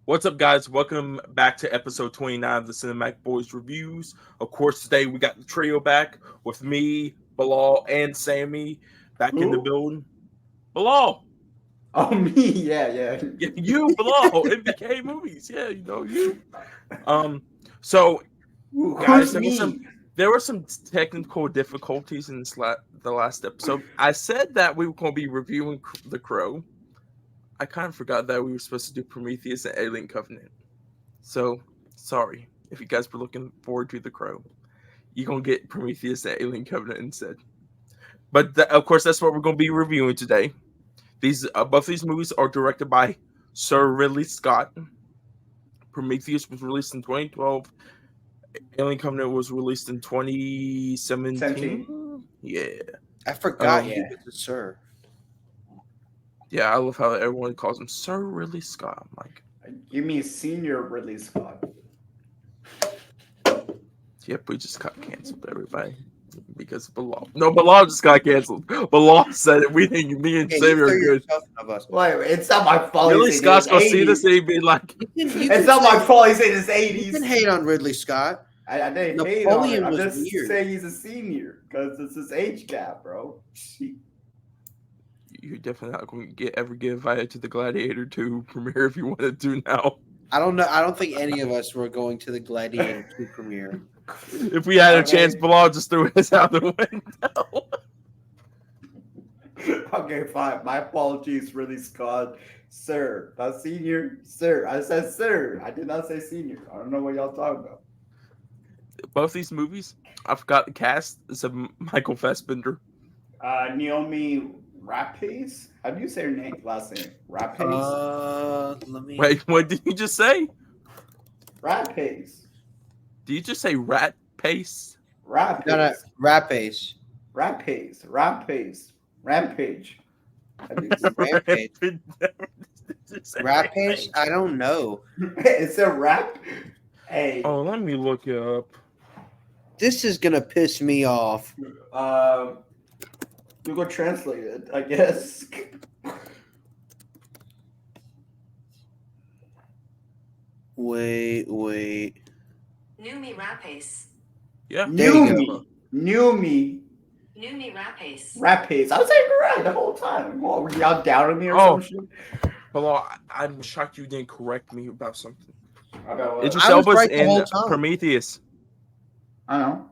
What's up, guys? Welcome back to episode 29 of the Cinematic Boys Reviews. Of course, today we got the trio back with me, Bilal, and Sammy back in the Who? building. Bilal! Oh, me? Yeah. Yeah, you, Bilal, MBK movies. Yeah, you know you. So, guys, Who's me? there were some technical difficulties in the last episode. I said that we were going to be reviewing The Crow. I kind of forgot that we were supposed to do Prometheus and Alien Covenant. So, sorry if you guys were looking forward to The Crow. You're going to get Prometheus and Alien Covenant instead. But, of course, that's what we're going to be reviewing today. Both these movies are directed by Sir Ridley Scott. Prometheus was released in 2012. Alien Covenant was released in 2017. 17. Yeah. I forgot he yeah. was a sir. Yeah, I love how everyone calls him Sir Ridley Scott. I'm like, You mean Senior Ridley Scott? yep, we just got canceled, everybody. Because Bilal. No, Bilal just got canceled. Bilal said it. We think me and Sammy are good. Wait, it's not my fault. Ridley Scott's gonna see this and he'd be like, it's not my fault. He's in his 80s. You can hate on Ridley Scott. I didn't hate on him. I'm just saying he's a senior because it's his age gap, bro. You're definitely not going to ever get invited to the Gladiator 2 premiere if you wanted to now. I don't know. I don't think any of us were going to the Gladiator 2 premiere. If we had a chance, Bilal just threw his out the window. Okay, fine. My apologies, Ridley Scott. Sir, not senior. Sir, I said sir. I did not say senior. I don't know what y'all talking about. Both these movies, I forgot the cast. It's a Michael Fassbender. Naomi Rapace? How do you say her last name? Rapace? Let me. Wait, what did you just say? Rapace. Did you just say rat pace? Rapace. No, Rapace. Rampage. Rampage. Say Rampage? I don't know. It's a rap. Hey. Oh, let me look it up. This is gonna piss me off. Google Translate it, I guess. Wait. Numi Rapace. Yeah. Numi Rapace. Rapace. I was saying correct the whole time. What, were y'all doubting me or some shit? Bilal, I'm shocked you didn't correct me about something. About what? Idris I was Elba's right the in whole time. Prometheus. I know.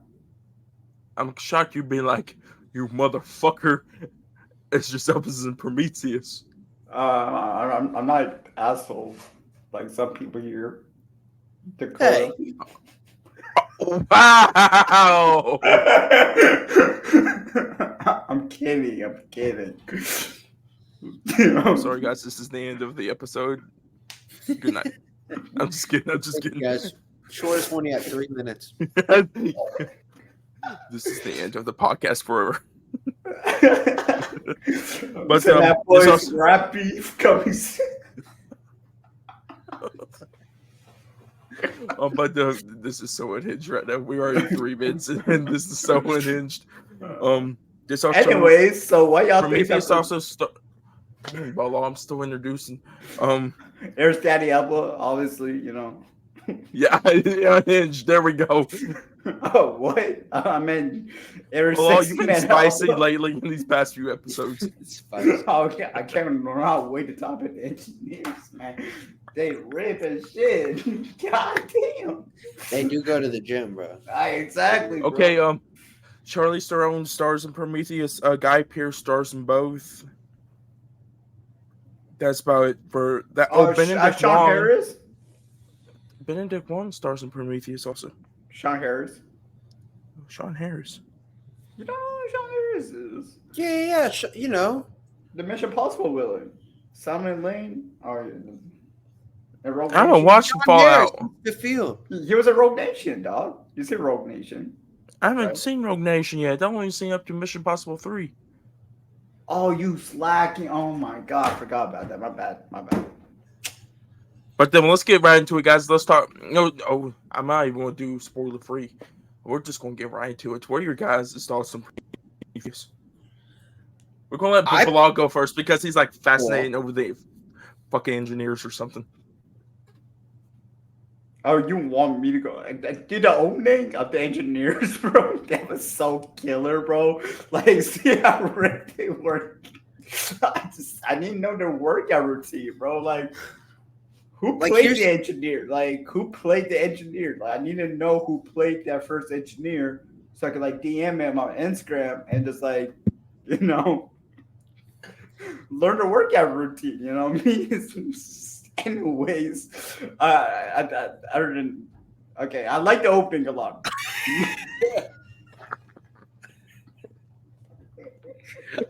I'm shocked you'd be like, you motherfucker. Idris Elba's in Prometheus. I'm not an asshole like some people here. Dakota. Hey. Wow. I'm kidding. I'm sorry, guys. This is the end of the episode. Good night. I'm just kidding. Guys, shortest one yet, 3 minutes. This is the end of the podcast forever. But that boy's also... rap beef coming soon. This is so unhinged right now. We're already 3 minutes and this is so unhinged. This also, anyways, so what y'all think? Prometheus also I'm still introducing. There's Daddy Elba, obviously, you know. Yeah, unhinged. There we go. Oh, what? I mean, you've been spicy lately in these past few episodes. Oh, yeah, I can't remember way to top it. Engineers, man. They rip and shit. God damn. They do go to the gym, bro. Exactly. Bro. Okay, Charlize Theron stars in Prometheus. Guy Pearce stars in both. That's about it for that. Benedict Sean Wong. Harris. Benedict Wong stars in Prometheus also. Sean Harris. Sean Harris. You don't know who Sean Harris is? Yeah. You know. The Mission Impossible villain. Simon Lane. I haven't watched Fallout. The field. He was a Rogue Nation, dog. You see Rogue Nation. I haven't seen Rogue Nation yet. I've only seen up to Mission Impossible 3. Oh, you slacking. Oh my god, I forgot about that. My bad. But then let's get right into it, guys. Let's talk. I'm not even going to do spoiler free. We're just going to get right into it. What are your guys' thoughts on Prometheus? We're going to let Bilal go first because he's like fascinating over the fucking engineers or something. Oh, you want me to go? Dude, the opening of the engineers, bro, that was so killer, bro. Like, see how ripped they were. I didn't know their workout routine, bro. Like, who Like, played here's- the engineer? Like, who played the engineer? Like, I need to know who played that first engineer so I could like DM him on Instagram and just like, you know, learn the workout routine. You know what I mean? Anyways, other than okay, I like the opening a lot.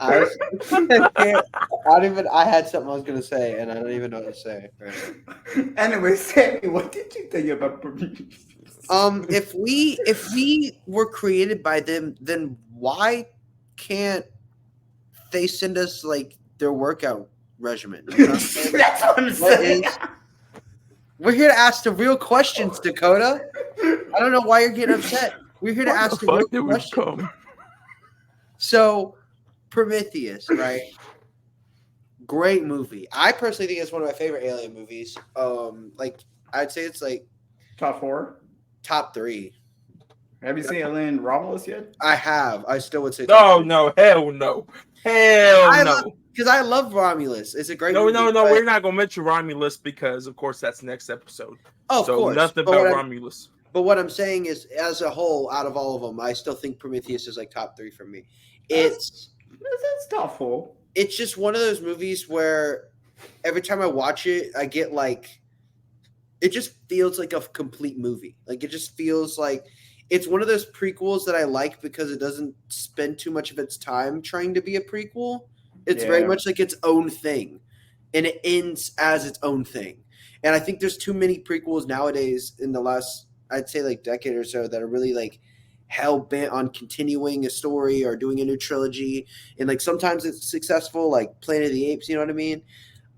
I can't. I had something I was gonna say, and I don't even know what to say. Right. Anyway, Sammy, what did you think about Prometheus? If we were created by them, then why can't they send us like their workout regimen? You know what I'm saying? That's what I'm What saying. We're here to ask the real questions, Dakota. I don't know why you're getting upset. We're here to Why ask the the real fuck did we questions. come? So, Prometheus, right? Great movie. I personally think it's one of my favorite Alien movies. Like I'd say it's like Top 4. top 3. Have you seen Alien Romulus yet? I have. I still would say No, no, hell no. Hell I no. because I love Romulus. It's a great No, movie. no, no. but- We're not gonna mention Romulus because, of course, that's next episode. Oh, of so course. nothing But about what I'm- Romulus. But what I'm saying is, as a whole, out of all of them, I still think Prometheus is like top 3 for me. It's That's top 4. it's just one of those movies where every time I watch it, I get like it just feels like a complete movie. Like it just feels like it's one of those prequels that I like because it doesn't spend too much of its time trying to be a prequel. It's very Yeah. much like its own thing, and it ends as its own thing. And I think there's too many prequels nowadays in the last, I'd say, like decade or so that are really like hell bent on continuing a story or doing a new trilogy. And like sometimes it's successful, like Planet of the Apes. You know what I mean?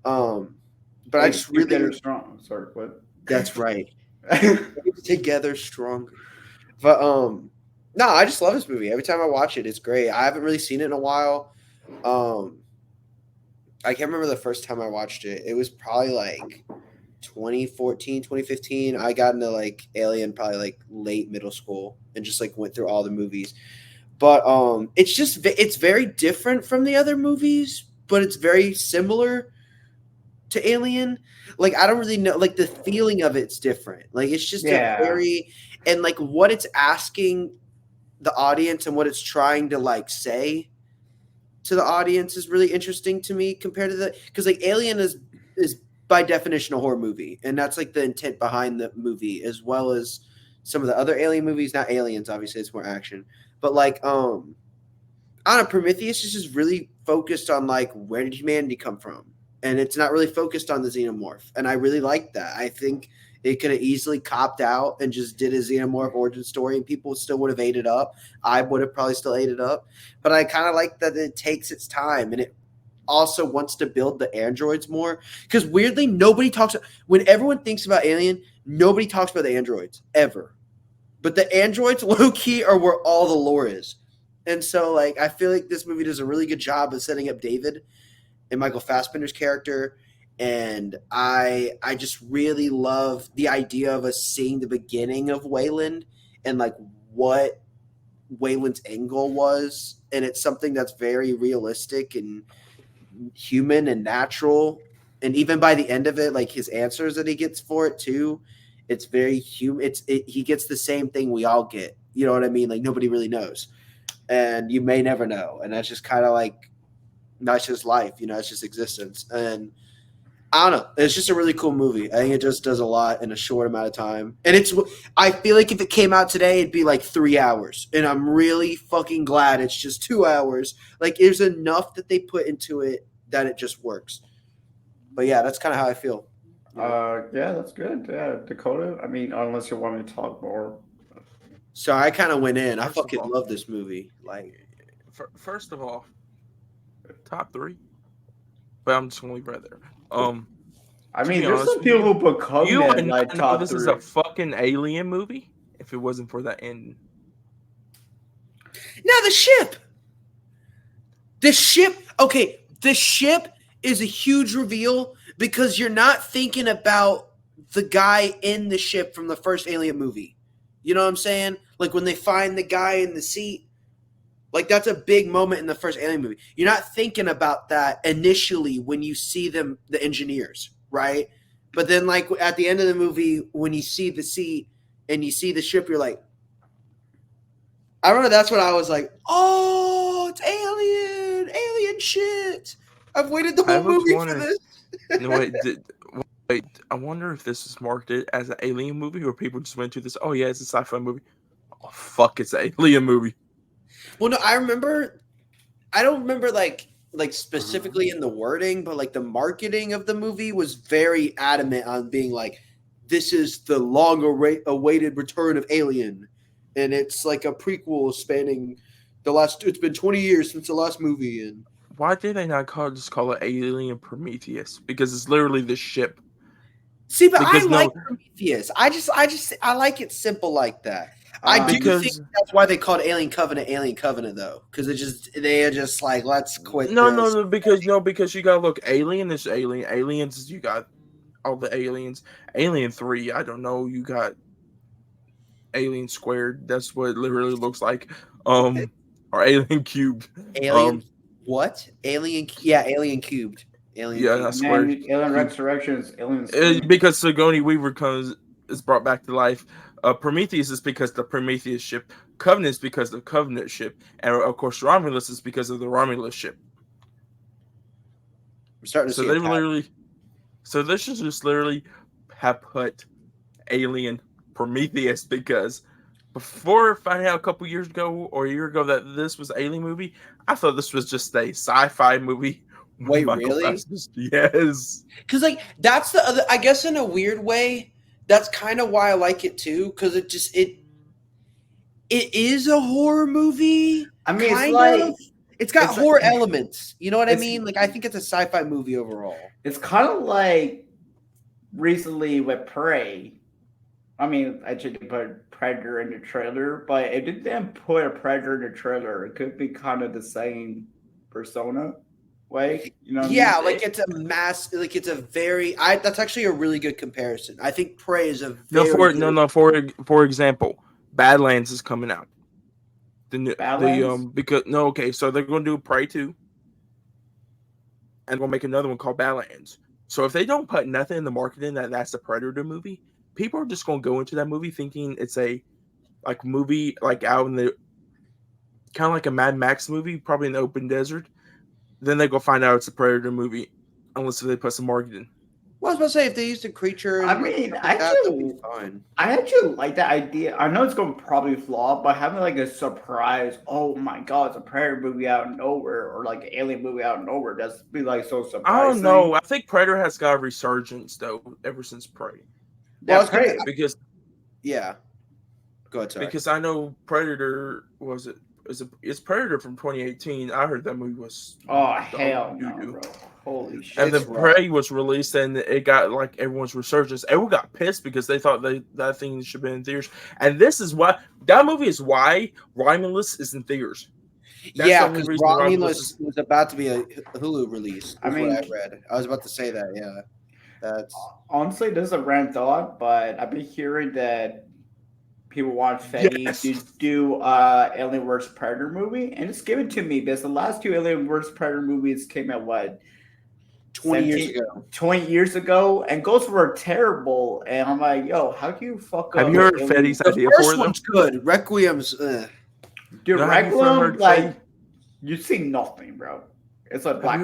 But I just Keep really Better strong. Sorry, what? that's right. Together stronger. But no, I just love this movie. Every time I watch it, it's great. I haven't really seen it in a while. I can't remember the first time I watched it. It was probably like 2014, 2015. I got into like Alien probably like late middle school and just like went through all the movies. But it's very different from the other movies, but it's very similar to Alien. Like I don't really know, like the feeling of it's different. Like it's just Yeah. a very and like what it's asking the audience and what it's trying to like say to the audience is really interesting to me compared to because like Alien is by definition a horror movie, and that's like the intent behind the movie as well as some of the other Alien movies. Not Aliens, obviously, it's more action, but like I don't know, Prometheus is just really focused on like where did humanity come from, and it's not really focused on the xenomorph, and I really like that. I think it could have easily copped out and just did a xenomorph origin story, and people still would have ate it up. I would have probably still ate it up, but I kind of like that it takes its time and it also wants to build the androids more. Because weirdly, nobody talks when everyone thinks about Alien, nobody talks about the androids ever. But the androids, low key, are where all the lore is. And so, like, I feel like this movie does a really good job of setting up David and Michael Fassbender's character. And I just really love the idea of us seeing the beginning of Wayland and like what Wayland's end goal was. And it's something that's very realistic and human and natural. And even by the end of it, like his answers that he gets for it too, it's very human. He gets the same thing we all get. You know what I mean? Like nobody really knows. And you may never know. And that's just kind of like, that's just life, you know, it's just existence. And I don't know. It's just a really cool movie. I think it just does a lot in a short amount of time. And I feel like if it came out today, it'd be like 3 hours. And I'm really fucking glad it's just 2 hours. Like there's enough that they put into it that it just works. But yeah, that's kind of how I feel. Yeah, that's good. Yeah, Dakota. I mean, unless you want me to talk more. So I kind of went in. I First of fucking all- love this movie. Like, First of all, top 3. But I'm just gonna leave right there. I To mean, be there's honest some with people you, who put you would Covenant like not know top this 3. is a fucking Alien movie if it wasn't for that ending. now the ship. Okay, the ship is a huge reveal because you're not thinking about the guy in the ship from the first Alien movie. You know what I'm saying? Like when they find the guy in the seat, like that's a big moment in the first Alien movie. You're not thinking about that initially when you see them, the engineers, right? But then like at the end of the movie, when you see the seat and you see the ship, you're like, I remember that's when I was like, oh, it's alien shit. I've waited the I whole was movie for wondering. this. No, wait. I wonder if this is marketed as an alien movie, or people just went to this. Oh yeah, it's a sci-fi movie. Oh fuck, it's an alien movie. Well, no, I don't remember like specifically in the wording, but like the marketing of the movie was very adamant on being like, this is the long awaited return of Alien, and it's like a prequel spanning the last. It's been 20 years since the last movie, and Why did they not just call it Alien Prometheus? Because it's literally the ship. see, but Because I like Prometheus. I like it simple like that. I do Because- think that's why they called Alien Covenant, though, because they are just like, let's quit. No, because you gotta look. Alien is alien. Aliens is you got all the aliens. Alien 3, I don't know. You got Alien Squared. That's what it literally looks like. Or Alien Cubed. Alien what? Alien? Yeah, Alien Cubed. Alien. Yeah, Cubed. that's squared. Alien Resurrections, Alien. Because Sigourney Weaver is brought back to life. Prometheus is because the Prometheus ship. Covenant is because the Covenant ship, and of course Romulus is because of the Romulus ship. I'm starting to So see. they literally, so this should just literally have put Alien Prometheus, because before finding out a couple years ago or a year ago that this was an Alien movie, I thought this was just a sci-fi movie. Wait, Michael really? Fassbender. Yes. Because like that's the other. I guess in a weird way, that's kind of why I like it too. Because it is a horror movie. I mean, kind it's like of. It's got it's horror like- elements. You know what I it's- mean? Like I think it's a sci-fi movie overall. it's kind of like recently with Prey. I mean, I should put Predator in the trailer, but if they didn't put a Predator in the trailer, it could be kind of the same persona way. You know? What Yeah, I mean? like it's a mass. Like it's a very. That's actually a really good comparison. I think Prey is a very For example, Badlands is coming out. Badlands? So they're gonna do Prey 2, and we'll make another one called Badlands. So if they don't put nothing in the marketing that's a Predator movie, people are just gonna go into that movie thinking it's a movie like out in the kind of like a Mad Max movie, probably in the open desert. Then they go find out it's a Predator movie, unless they put some marketing. Well, I was about to say if they used a creature. I mean, that'd be fine. I actually like that idea. I know it's going to probably flop, but having like a surprise, oh my god, it's a Predator movie out of nowhere, or like an Alien movie out of nowhere, that's be like so surprising. I don't know. I think Predator has got a resurgence though ever since Prey. Well, That's great. Because Yeah. Go ahead, sorry. Because I know Predator it's Predator from 2018. I heard that movie was Hell no, doo-doo. bro. Holy shit. And the It's rough. Prey was released, and it got like everyone's resurgence. Everyone got pissed because they thought that thing should be in theaters. And this is why that movie is why Romulus is in theaters. That's Yeah, the only because reason Romulus was about to be a Hulu release. I mean- what I read. I was about to say that. Yeah, that's Honestly, this is a random thought, but I've been hearing that people want Fetty Yes. to do Alien vs Predator movie, and it's given to me because the last two Alien vs Predator movies came out 20 years 17 ago. 20 years ago, and those were terrible. And I'm like, yo, how do you fuck up? Have you heard Alien- Fetty's The idea for first them? one's good. Requiem's. Dude, No, have you Requiem, heard like Fetty? you see nothing, bro. It's a black.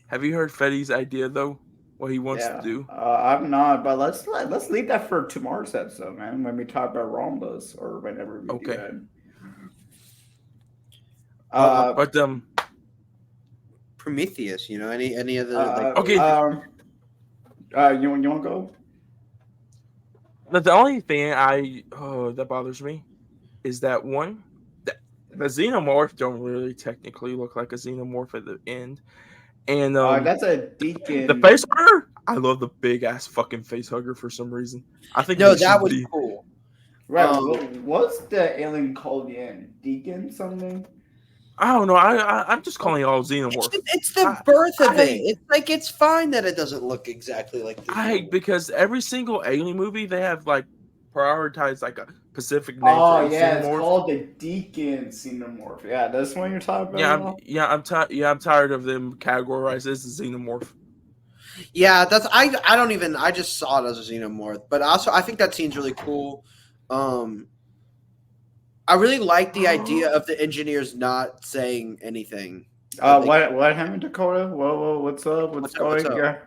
Have you heard Fetty's idea though? What he wants to do? I'm not, but let's leave that for tomorrow's episode, man. When we talk about Romulus or whenever we do Okay. that. But Prometheus. You know, any other. Okay. You want to go? the only thing that bothers me is that one, the xenomorph don't really technically look like a xenomorph at the end, and That's a deacon. the face hugger. I love the big ass fucking face hugger for some reason. I think no, they that should was be- cool. Right. What's the alien called in? Deacon something? I don't know. I'm just calling it all xenomorph. It's the I- birth of I- it. It's like it's fine that it doesn't look exactly like the Because every single alien movie they have like prioritized like a specific name Oh for each yeah, it's xenomorph. called the Deacon Xenomorph. Yeah, that's what you're talking about. I'm tired of them categorized as a xenomorph. Yeah, that's I don't even I just saw it as a xenomorph, but also I think that scene's really cool. I really like the idea of the engineers not saying anything. What happened, Dakota? Whoa, what's up? What's What's up, what's going? up?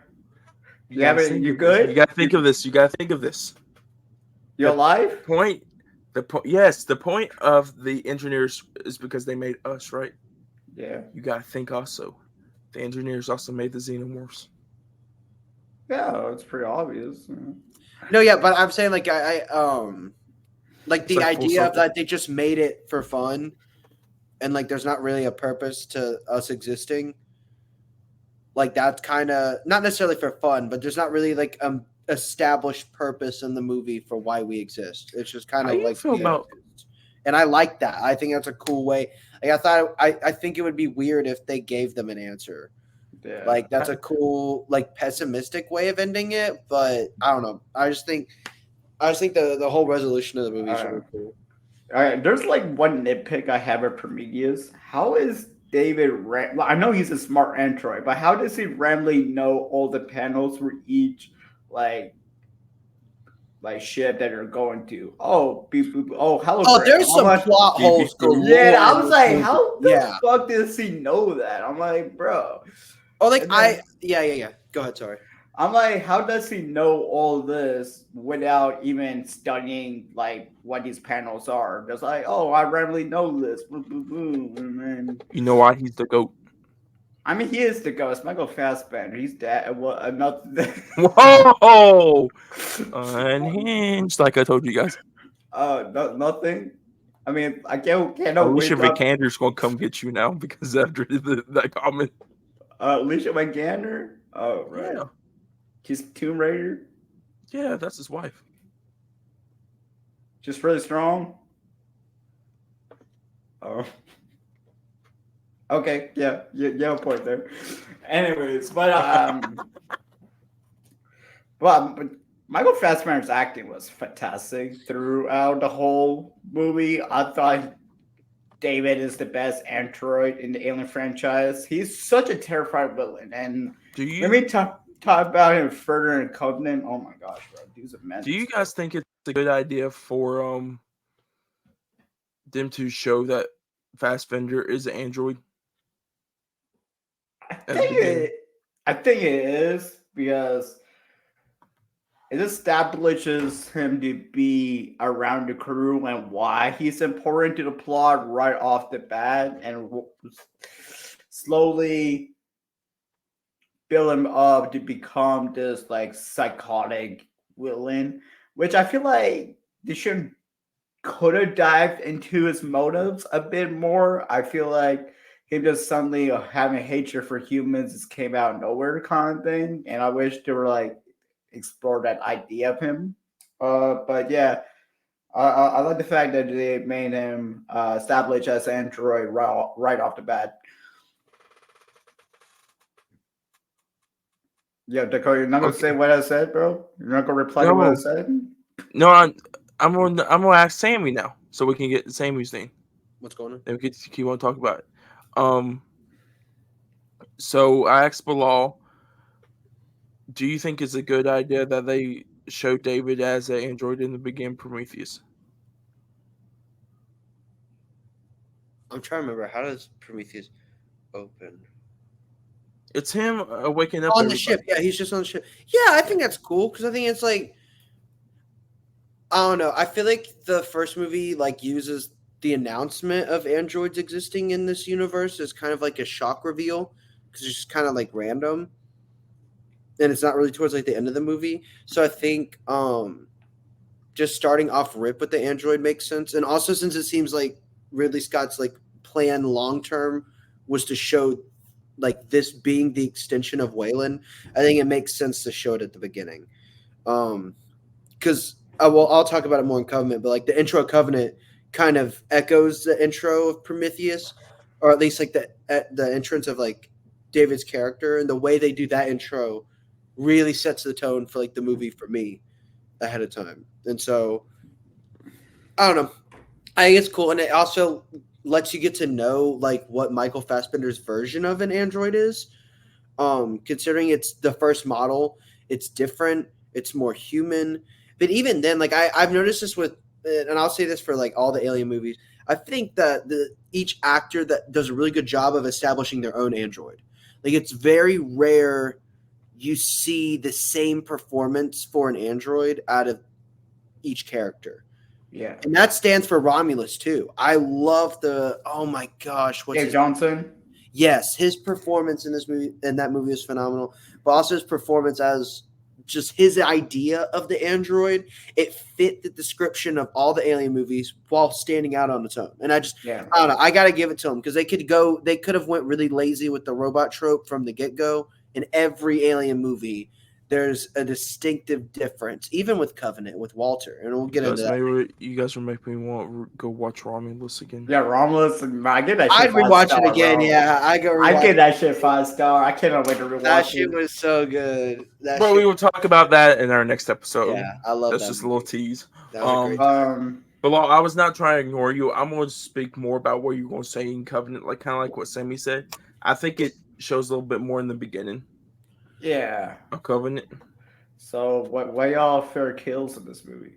You have it. You good? You gotta think of this. You gotta think of this. You're alive? The point of the engineers is because they made us, right? Yeah. You gotta think also. The engineers also made the xenomorphs. Yeah, it's pretty obvious. No, yeah, but I'm saying like like It's the like full idea of circle. that they just made it for fun, and like there's not really a purpose to us existing. Like that's kind of not necessarily for fun, but there's not really like established purpose in the movie for why we exist. It's just kind How of you like feel about and I like that. I think that's a cool way. Like I think it would be weird if they gave them an answer. Yeah. Like that's a cool, like pessimistic way of ending it, but I don't know. I just think the whole resolution of the movie is really cool. All right, there's like one nitpick I have at Prometheus. How is David I know he's a smart android, but how does he randomly know all the panels for each like ship that you're going to? Oh, beep, boop, oh, hello. Oh, there's some plot holes galore. Yeah, I was like, movie. how the fuck does he know that? I'm like, bro. Oh, like yeah. Go ahead, sorry. I'm like, how does he know all this without even studying like what these panels are? Just like, oh, I randomly know this. Boom, boom, boom. And then, you know why he's the GOAT? I mean, he is the ghost. Michael Fassbender. He's dead. Well, another. Whoa! Unhinged, like I told you guys. Nothing. I mean, I can't Alicia Vikander's gonna come get you now because after that comment. Alicia Vikander. Oh right. Yeah. She's Tomb Raider. Yeah, that's his wife. Just really strong. Oh. Okay, yeah, you have a point there. Anyways, but Michael Fassbender's acting was fantastic throughout the whole movie. I thought David is the best android in the Alien franchise. He's such a terrifying villain, and let me talk about him further in Covenant. Oh my gosh, bro, dude's a menace. Do you guys think it's a good idea for them to show that Fassbender is an android? I think it is because it establishes him to be around the crew and why he's important to the plot right off the bat, and slowly build him up to become this like psychotic villain, which I feel like they could have dived into his motives a bit more. I feel like him just suddenly having hatred for humans just came out of nowhere kind of thing, and I wish they were like explore that idea of him. But yeah, I like the fact that they made him established as an android right off the bat. Yeah, Dakota, you're not gonna say what I said, bro. You're not gonna reply to what I said. No, I'm gonna ask Sammy now, so we can get Sammy's name. What's going on? Then we can keep on talking about it. So I asked Bilal, do you think it's a good idea that they show David as an android in the beginning Prometheus? I'm trying to remember, how does Prometheus open? It's him waking up on the ship. Yeah, he's just on the ship. Yeah, I think that's cool because I think it's like, I don't know. I feel like the first movie like uses the announcement of androids existing in this universe as kind of like a shock reveal because it's just kind of like random, and it's not really towards like the end of the movie. So I think just starting off rip with the android makes sense, and also since it seems like Ridley Scott's like plan long term was to show like this being the extension of Wayland, I think it makes sense to show it at the beginning. Because I'll talk about it more in Covenant, but like the intro of Covenant kind of echoes the intro of Prometheus, or at least like the entrance of like David's character, and the way they do that intro really sets the tone for like the movie for me ahead of time. And so I don't know. I think it's cool, and it also lets you get to know like what Michael Fassbender's version of an android is. Considering it's the first model, it's different, it's more human. But even then, like I've noticed this with, and I'll say this for like all the Alien movies, I think that each actor that does a really good job of establishing their own android. Like it's very rare you see the same performance for an android out of each character. Yeah. And that stands for Romulus too. I love oh my gosh, what's Dave Johnson. Yes, his performance in this movie and that movie is phenomenal. But also his performance as just his idea of the android, it fit the description of all the Alien movies while standing out on its own. And I don't know, I gotta give it to them because they could have went really lazy with the robot trope from the get-go. In every Alien movie, there's a distinctive difference, even with Covenant, with Walter, and we'll get into that. You guys are making me want to go watch Romulus again. Yeah, Romulus. I get that shit. I'd rewatch it again. Bro. Yeah, I get that shit 5-star. I cannot wait to rewatch that shit. Was so good. Bro, we will talk about that in our next episode. Yeah, I love that. That's just a little tease. That was a great Bilal, I was not trying to ignore you. I'm going to speak more about what you're going to say in Covenant, like kind of like what Sammy said. I think it shows a little bit more in the beginning. Yeah. A Covenant. So, what y'all favorite kills in this movie?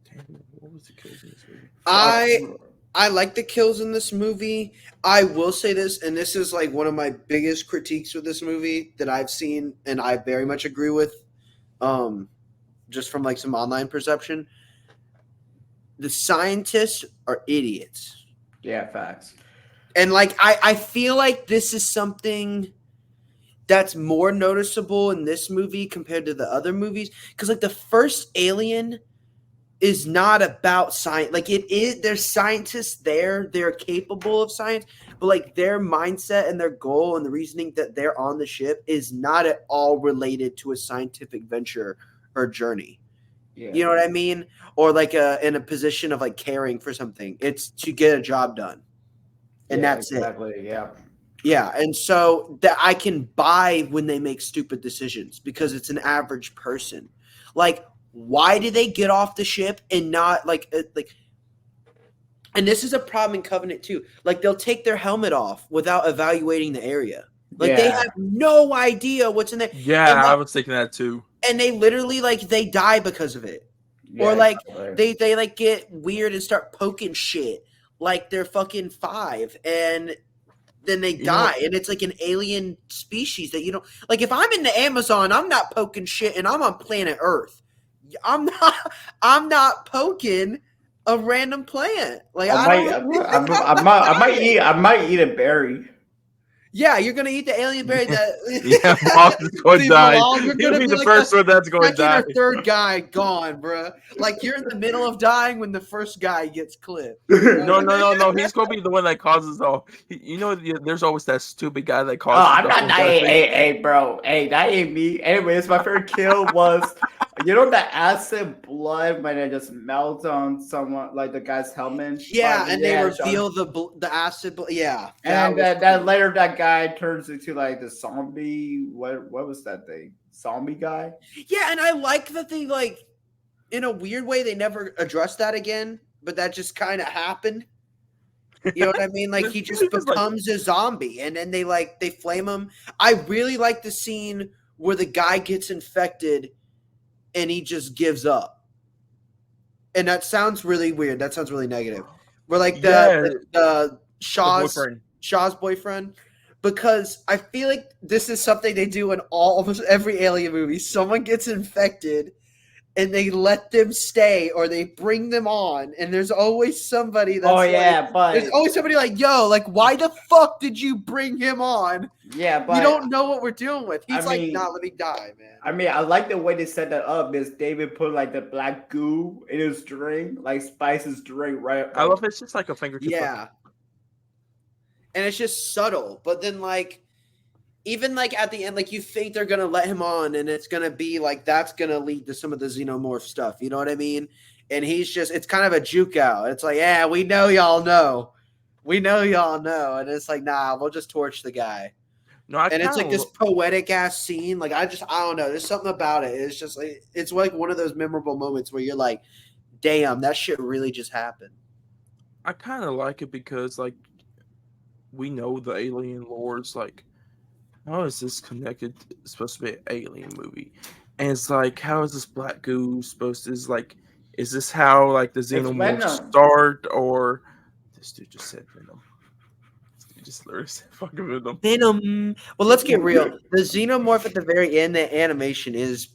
Damn, what was the kills in this movie? I like the kills in this movie. I will say this, and this is like one of my biggest critiques with this movie that I've seen, and I very much agree with, just from like some online perception. The scientists are idiots. Yeah, facts. And like I feel like this is something that's more noticeable in this movie compared to the other movies, because like the first Alien is not about science. Like it is, there's scientists there, they're capable of science, but like their mindset and their goal and the reasoning that they're on the ship is not at all related to a scientific venture or journey. Yeah. You know what I mean? Or like in a position of like caring for something. It's to get a job done. And that's exactly it. Yeah. Yeah, and so that I can buy when they make stupid decisions because it's an average person. Like, why do they get off the ship and not like? And this is a problem in Covenant too. Like, they'll take their helmet off without evaluating the area. Like, they have no idea what's in there. Yeah, I was thinking that too. And they literally they die because of it, or like they like get weird and start poking shit like they're fucking 5 and. Then they die, and it's like an alien species that you don't like. If I'm in the Amazon, I'm not poking shit, and I'm on planet Earth. I'm not poking a random plant. Like I might eat a berry. Yeah, you're gonna eat the alien berry. Yeah, Bob is going to die. You're gonna be the first one that's going to die. Your third guy gone, bro. Like you're in the middle of dying when the first guy gets clipped. No. He's gonna be the one that causes all. There's always that stupid guy that causes. Oh, I'm not. Hey, bro. Hey, that ain't me. Anyways, my favorite kill was, the acid blood when it just melts on someone, like the guy's helmet. Yeah, and they reveal the acid blood. Yeah, and then later that guy turns into like the zombie. What was that thing? Zombie guy? Yeah, and I like that they in a weird way they never addressed that again, but that just kind of happened. You know what I mean? Like he just becomes a zombie, and then they flame him. I really like the scene where the guy gets infected and he just gives up. And that sounds really weird. That sounds really negative. Where the Shaw's boyfriend. Because I feel like this is something they do in almost every Alien movie. Someone gets infected and they let them stay or they bring them on. And there's always somebody that's there's always somebody like, yo, like, why the fuck did you bring him on? Yeah, but you don't know what we're dealing with. He's let me die, man. I mean, I like the way they set that up. Is David put like the black goo in his drink, like spices drink, right? I love it's just like a fingertip. Yeah. And it's just subtle, but then even at the end, you think they're gonna let him on, and it's gonna be that's gonna lead to some of the xenomorph stuff. You know what I mean? And he's just—it's kind of a juke out. It's like, yeah, we know y'all know We know y'all know, and it's like, nah, we'll just torch the guy. No, I And it's like kinda this poetic ass scene. Like I don't know. There's something about it. It's just like it's like one of those memorable moments where you're like, damn, that shit really just happened. I kind of like it because like we know the alien lore's like, how is this connected? It's supposed to be an alien movie, and it's like, how is this black goo supposed to? Is this how like the xenomorphs Venom. start? Or this dude just said Venom. This dude just literally said fucking Venom. Venom. Well, let's get real. The xenomorph at the very end, the animation is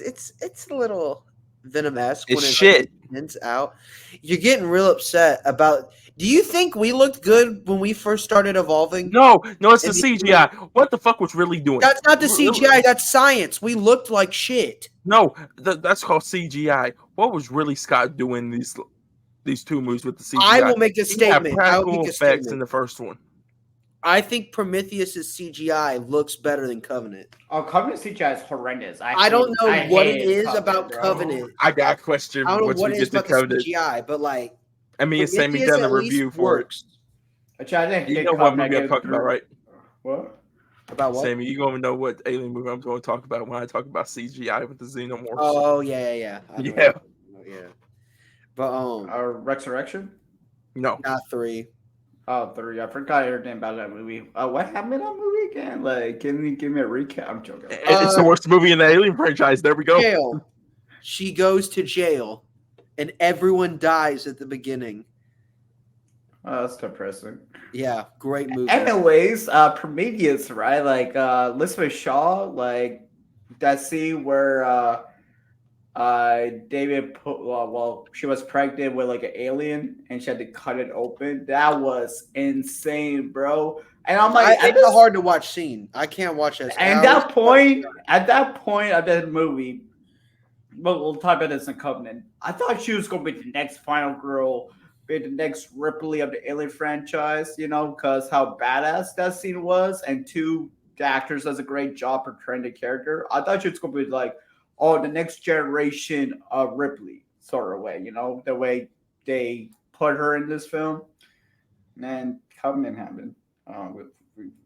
it's a little Venom-esque It's when it shit. ends out. You're getting real upset about. Do you think we looked good when we first started evolving? No, it's the And CGI. What the fuck was really doing? That's not the CGI. That's science. We looked like shit. No, that's called CGI. What was really Scott doing these two movies with the CGI? I will make a He had statement. I will practical make a effects statement. in the first one. I think Prometheus's CGI looks better than Covenant. Oh, Covenant CGI is horrendous. I don't know I what hate it is Covenant, about bro. Covenant. I got a question. I don't know once what we it is get to about the Covenant. CGI, but like I mean, Sammy Prometheus done the at least review for it. works. Which I didn't You get know what Covenant, movie I I'm gave talking about, three- right? What? About what? Sammy, you gonna know what alien movie I'm going to talk about when I talk about CGI with the xenomorphs. Oh yeah. I know Yeah. yeah. But Resurrection? No, not 3. Oh, 3. I forgot everything about that movie. What happened in that movie again? Like, can you give me a recap? I'm joking. it's the worst movie in the Alien franchise. There we go. Jail. She goes to jail, and everyone dies at the beginning. Oh, that's depressing. Yeah, great movie. Anyways, Prometheus, right? Like, Elizabeth Shaw, like that scene where David put well, she was pregnant with like an alien and she had to cut it open. That was insane, bro. And I'm like, it's a hard to watch scene. I can't watch that. And at that point of that movie, we'll talk about this in Covenant. I thought she was gonna be the next final girl, be the next Ripley of the Alien franchise, you know, because how badass that scene was, and two, the actors does a great job portraying the character. I thought she was gonna be like, oh, the next generation of Ripley sort of way, you know, the way they put her in this film. And then Covenant happened.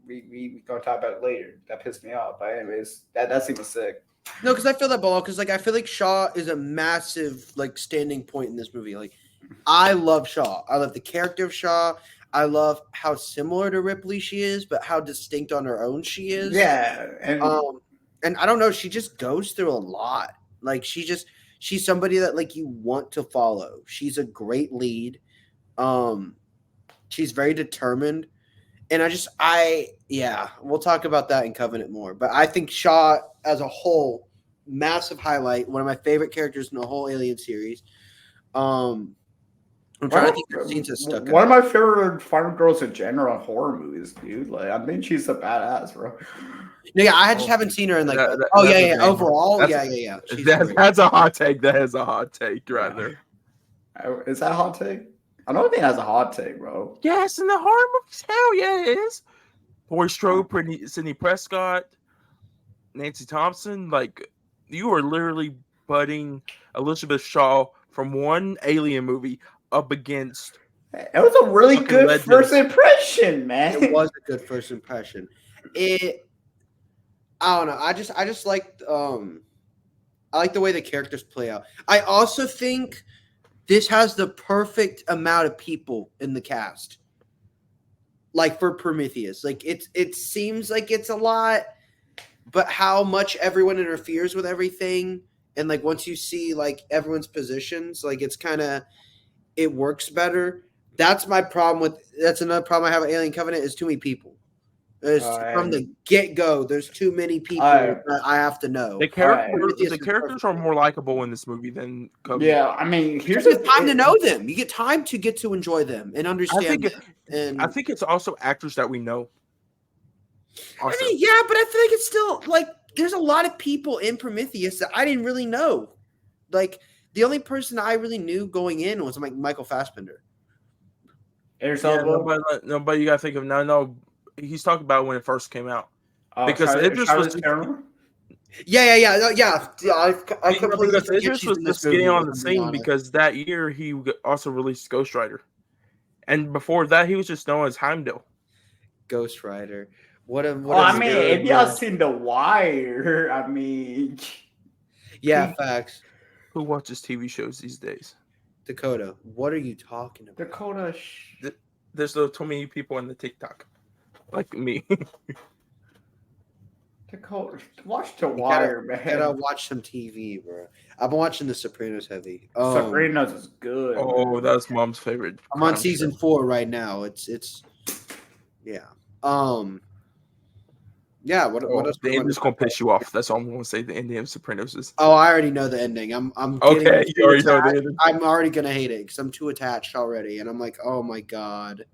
We gonna talk about it later. That pissed me off. But anyways, that scene was sick. No, because I feel that ball. Because like I feel like Shaw is a massive like standing point in this movie. Like I love Shaw. I love the character of Shaw. I love how similar to Ripley she is, but how distinct on her own she is. Yeah, and I don't know, she just goes through a lot. Like she's somebody that like you want to follow. She's a great lead. She's very determined. And we'll talk about that in Covenant more. But I think Shaw as a whole, massive highlight, one of my favorite characters in the whole Alien series. I'm trying to think of scenes that stuck out. One of my favorite final girls in general in horror movies, dude. Like I think she's a badass, bro. No, yeah, I just haven't seen her in like. That's overall, that's- She's That's a hot take. That is a hot take right there. Is that a hot take? I don't think that's a hot take, bro. Yes, in the horror movies, hell yeah, it is. Laurie Strode, Sidney Prescott, Nancy Thompson, like you are literally putting Elizabeth Shaw from one Alien movie up against. It was a really Fucking good legends. first impression, man. It was a good first impression. I don't know. I just like I like the way the characters play out. I also think this has the perfect amount of people in the cast. Like for Prometheus. Like it seems like it's a lot, but how much everyone interferes with everything, and like once you see like everyone's positions, like it works better. That's my problem that's another problem I have with Alien Covenant is too many people. From the get-go, there's too many people that I have to know. The characters are more likable in this movie than Covenant. Yeah, I mean, here's the time to know them. You get time to get to enjoy them and understand them. And I think it's also actors that we know. Also. I mean, yeah, but I feel like it's still like there's a lot of people in Prometheus that I didn't really know. Like the only person I really knew going in was like Michael Fassbender. Nobody you gotta think of no. He's talking about when it first came out because Idris was Yeah. No, yeah. I completely Because forget Idris she's was in this just getting movie, on if the I'm being scene honest. because that year he also released Ghost Rider, and before that he was just known as Heimdall. Ghost Rider. What a Oh, I mean, good if y'all movie. seen The Wire, I mean, Yeah, facts. Who watches TV shows these days? Dakota, what are you talking about? Dakota. There's so many people in the TikTok, like me. Dakota, watch The You Wire, gotta man. watch some TV, bro. I've been watching The Sopranos heavy. Sabrina's is good. Oh, man. that's mom's favorite. I'm on crime season show. 4 right now. It's yeah. Yeah. What Oh, else? the do we want ending's to gonna talk about? piss you off. That's all I'm gonna say. The ending of Sopranos is. Oh, I already know the ending. I'm Okay, getting you already know the attached. ending. I'm already gonna hate it because I'm too attached already, and I'm like, oh my god.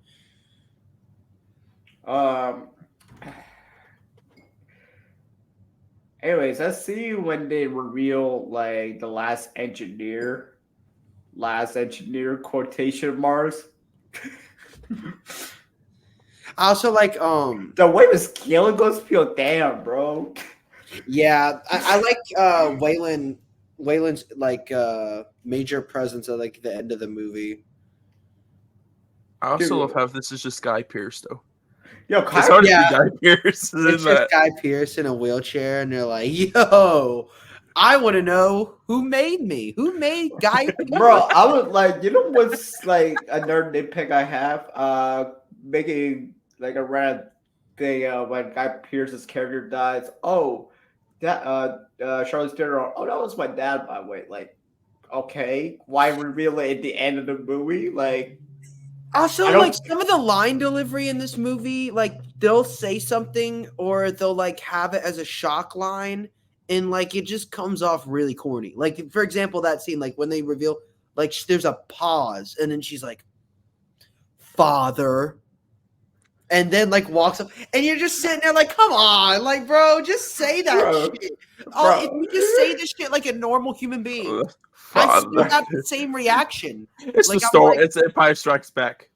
Anyways, let's see when they reveal like the last engineer quotation marks. I also like The way this killing goes, feel damn, bro. yeah, I like Waylon's like major presence at like the end of the movie. I also Dude. love how this is just Guy Pearce though. Yo, It's Kyle, hard to Yeah. see Guy Pearce in It's just that. Guy Pearce in a wheel,chair, and they're like, "Yo, I want to know who made me. Who made Guy Pearce?" bro, I was like, you know what's like another nitpick I have? Making like a random thing when Guy Pearce's character dies. Oh, that Charlotte's Theron. Oh, that was my dad, by the way. Like, okay, why reveal it at the end of the movie? Like, Also, I don't- like some of the line delivery in this movie, like they'll say something or they'll like have it as a shock line, and like it just comes off really corny. Like for example, that scene, like when they reveal, like there's a pause, and then she's like, "Father," and then like walks up, and you're just sitting there like, "Come on, like bro, just say that Bro, shit." bro. If you just say this shit like a normal human being, I Father. still have the same reaction. It's Like, the I'm story. like- It's Empire Strikes Back.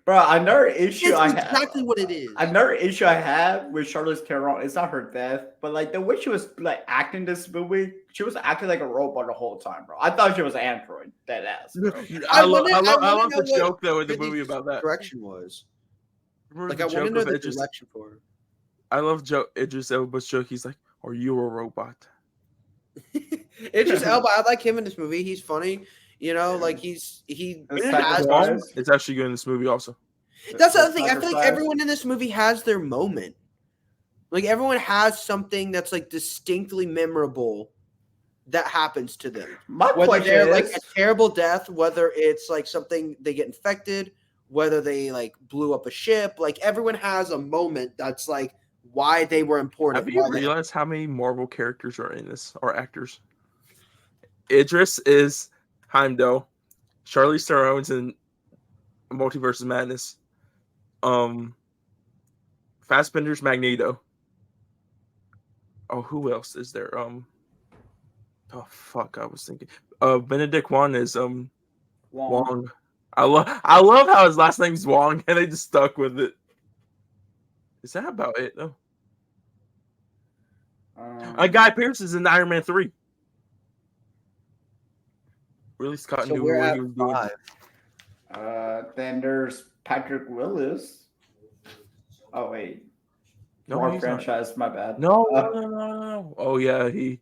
Bro, another issue It's I have. exactly what it is. Another issue I have with Charlize Theron is not her death, but like the way she was like acting this movie, she was acting like a robot the whole time, bro. I thought she was an android, dead ass. Bro. I love wanna the know what joke though in the Ridley's movie about that. direction was. Remember Like, the I want to joke know of the Idris? direction for it. I love Idris Elba's joke. He's like, "Are you a robot?" Idris Elba, I like him in this movie. He's funny. You know, like he That's has. sacrifice. It's actually good in this movie also. That's the other thing. I feel like Sacrifice. everyone in this movie has their moment. Like everyone has something that's like distinctly memorable that happens to them. My Whether question they're is, like a terrible death, whether it's like something they get infected, whether they like blew up a ship, like everyone has a moment that's like why they were important. Have you why they- realized how many Marvel characters are in this, or actors? Idris is Heimdall. Charlize Theron's in Multiverse of Madness. Fassbender's Magneto. Oh, who else is there? Oh fuck, I was thinking. Benedict Wong is Wong. I love how his last name's Wong, and they just stuck with it. Is that about it though? Guy Pearce is in Iron Man 3. Really, Scott So knew we're what at he was doing. 5. Then there's Patrick Willis. Oh wait, No, more he's not. franchise. My bad. No. Oh yeah, he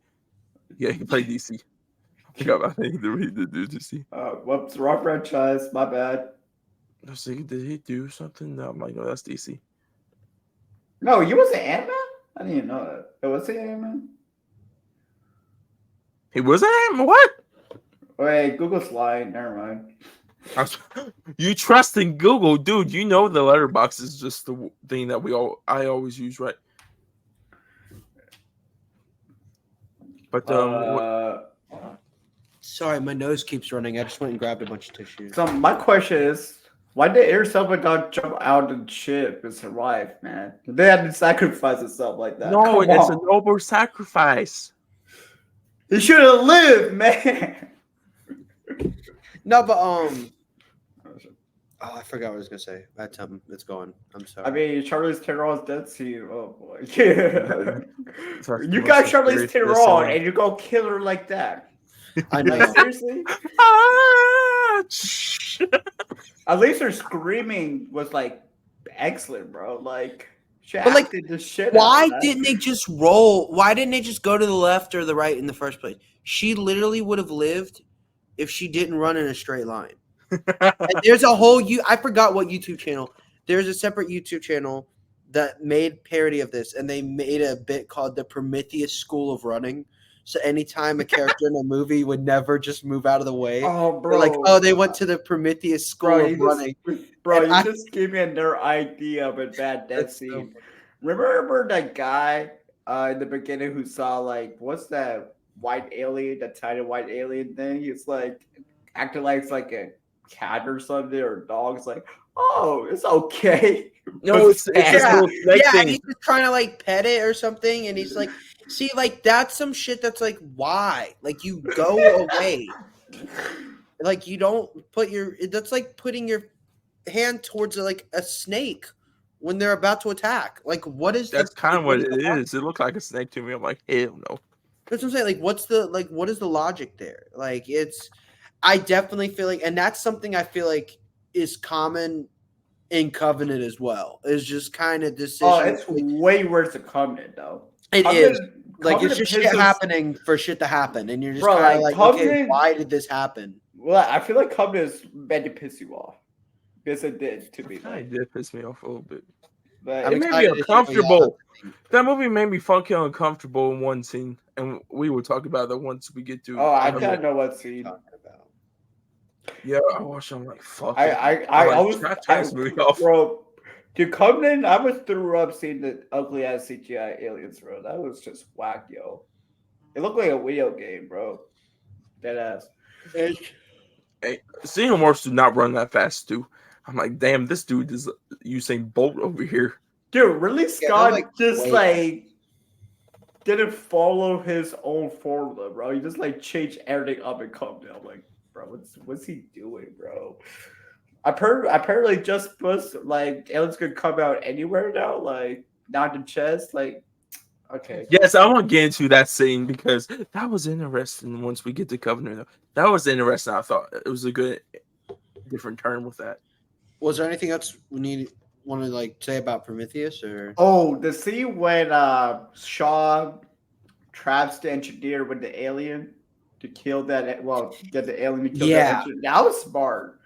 played DC. I forgot about that. He did do DC. Whoops, wrong franchise. My bad. I was thinking, did he do something? No, I'm like, no, that's DC. No, you was an Ant-Man? I didn't even know that. Oh, was he Ant-Man? He was in what? Wait, Google's lying. Never mind. You trust in Google, dude. You know the Letterboxd is just the thing that I always use, right? But Sorry, my nose keeps running. I just went and grabbed a bunch of tissues. So my question is, why did Air Salvador jump out of the ship and survive, man? They had to sacrifice himself like that. no, Come it's on. a noble sacrifice. He should have lived, man. No, but Oh, I forgot what I was gonna say. That's it's gone. I'm sorry. I mean, Charlize Theron's dead scene. Oh boy, yeah. That's the You most got Charlize mysterious Theron scene. and you go kill her like that. I Like know. seriously? Ah! At least her screaming was like excellent, bro. Like she But, like, acted the shit. Why out of that. didn't they just roll? Why didn't they just go to the left or the right in the first place? She literally would have lived if she didn't run in a straight line. And there's a whole I forgot what YouTube channel. There's a separate YouTube channel that made parody of this, and they made a bit called the Prometheus School of Running. So anytime a character in a movie would never just move out of the way, Oh, they're bro. like, oh, they went to the Prometheus School Bro, of Running. you I- just gave me another idea of a bad death That's so scene. funny. Remember that guy in the beginning who saw like what's that white alien, that tiny white alien thing? He's like acting like it's like a cat or something or a dog. It's like, oh, it's okay. No, it's this little snake Yeah, thing. he's just trying to like pet it or something, and he's like, see, like that's some shit that's like, why? Like you go away. Like you don't put that's like putting your hand towards like a snake when they're about to attack. Like what is That's kind of what it the is. It looked like a snake to me. I'm like, hell no. That's what I'm saying. Like what is the logic there? Like I definitely feel like, and that's something I feel like is common in Covenant as well. Is just kind of decision. Oh, it's way worse than Covenant though. It Covenant, is. Like it's Covenant just shit pisses- happening for shit to happen, and you're just Bro, kind of like, like, okay, Covenant- why did this happen? Well, I feel like Covenant is meant to piss you off. Yes, it did to me. It did piss me off a little bit. But It made me excited to see what y'all uncomfortable. think. That movie made me fucking uncomfortable in one scene, and we will talk about that once we get to. oh, I gotta know what scene. Talking about. Yeah, I watched. I'm like, fuck. I always try to turn this movie off. Bro, to Covenant, I was threw up seeing the ugly ass CGI aliens, bro. That was just whack, yo. It looked like a video game, bro. Dead ass. Hey, seeing Morphs do not run that fast, too. I'm like, damn, this dude is Usain Bolt over here. Dude, Ridley Scott like, just wait. like didn't follow his own formula, bro. He just like changed everything up and calmed down. Like, bro, what's he doing, bro? Apparently just was like aliens could come out anywhere now, like not the chest, like okay. Yes, I want to get into that scene because that was interesting once we get to Covenant. That was interesting. I thought it was a good different turn with that. Was there anything else we want to like say about Prometheus or? Oh, the scene when Shaw traps the engineer with the alien to kill that, well, get the alien to kill the engineer. That was smart.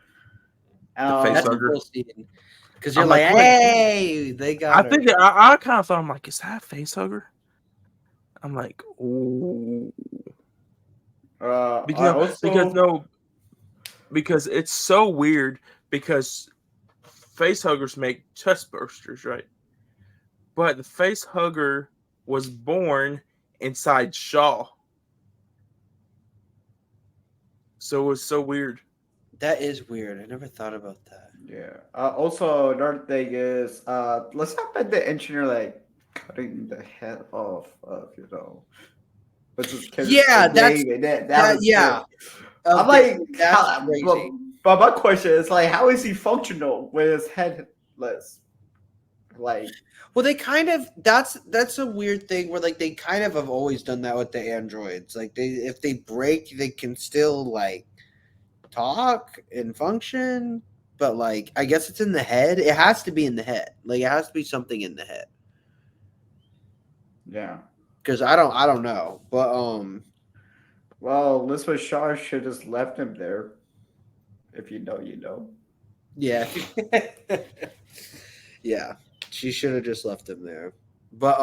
That's a Facehugger. cool scene. Because you're I'm like, like, wait. hey, they got. I think I kind of thought, I'm like, is that a face hugger? I'm like, ooh. Because it's so weird because face huggers make chest bursters, right? But the face hugger was born inside Shaw. So it was so weird. That is weird. I never thought about that. Yeah. Also, another thing is, let's not bet the engineer like cutting the head off of, Let's just Yeah, that's- that was yeah. I'm like, that's how- crazy. but my question is like, how is he functional with his headless? Like, Well, they kind of that's a weird thing where like they kind of have always done that with the androids. Like if they break, they can still like talk and function, but like I guess it's in the head. It has to be in the head. Like it has to be something in the head. yeah. Because I don't know, but Well, Elizabeth Shaw should have just left him there. If you know, you know. yeah, yeah. She should have just left him there. But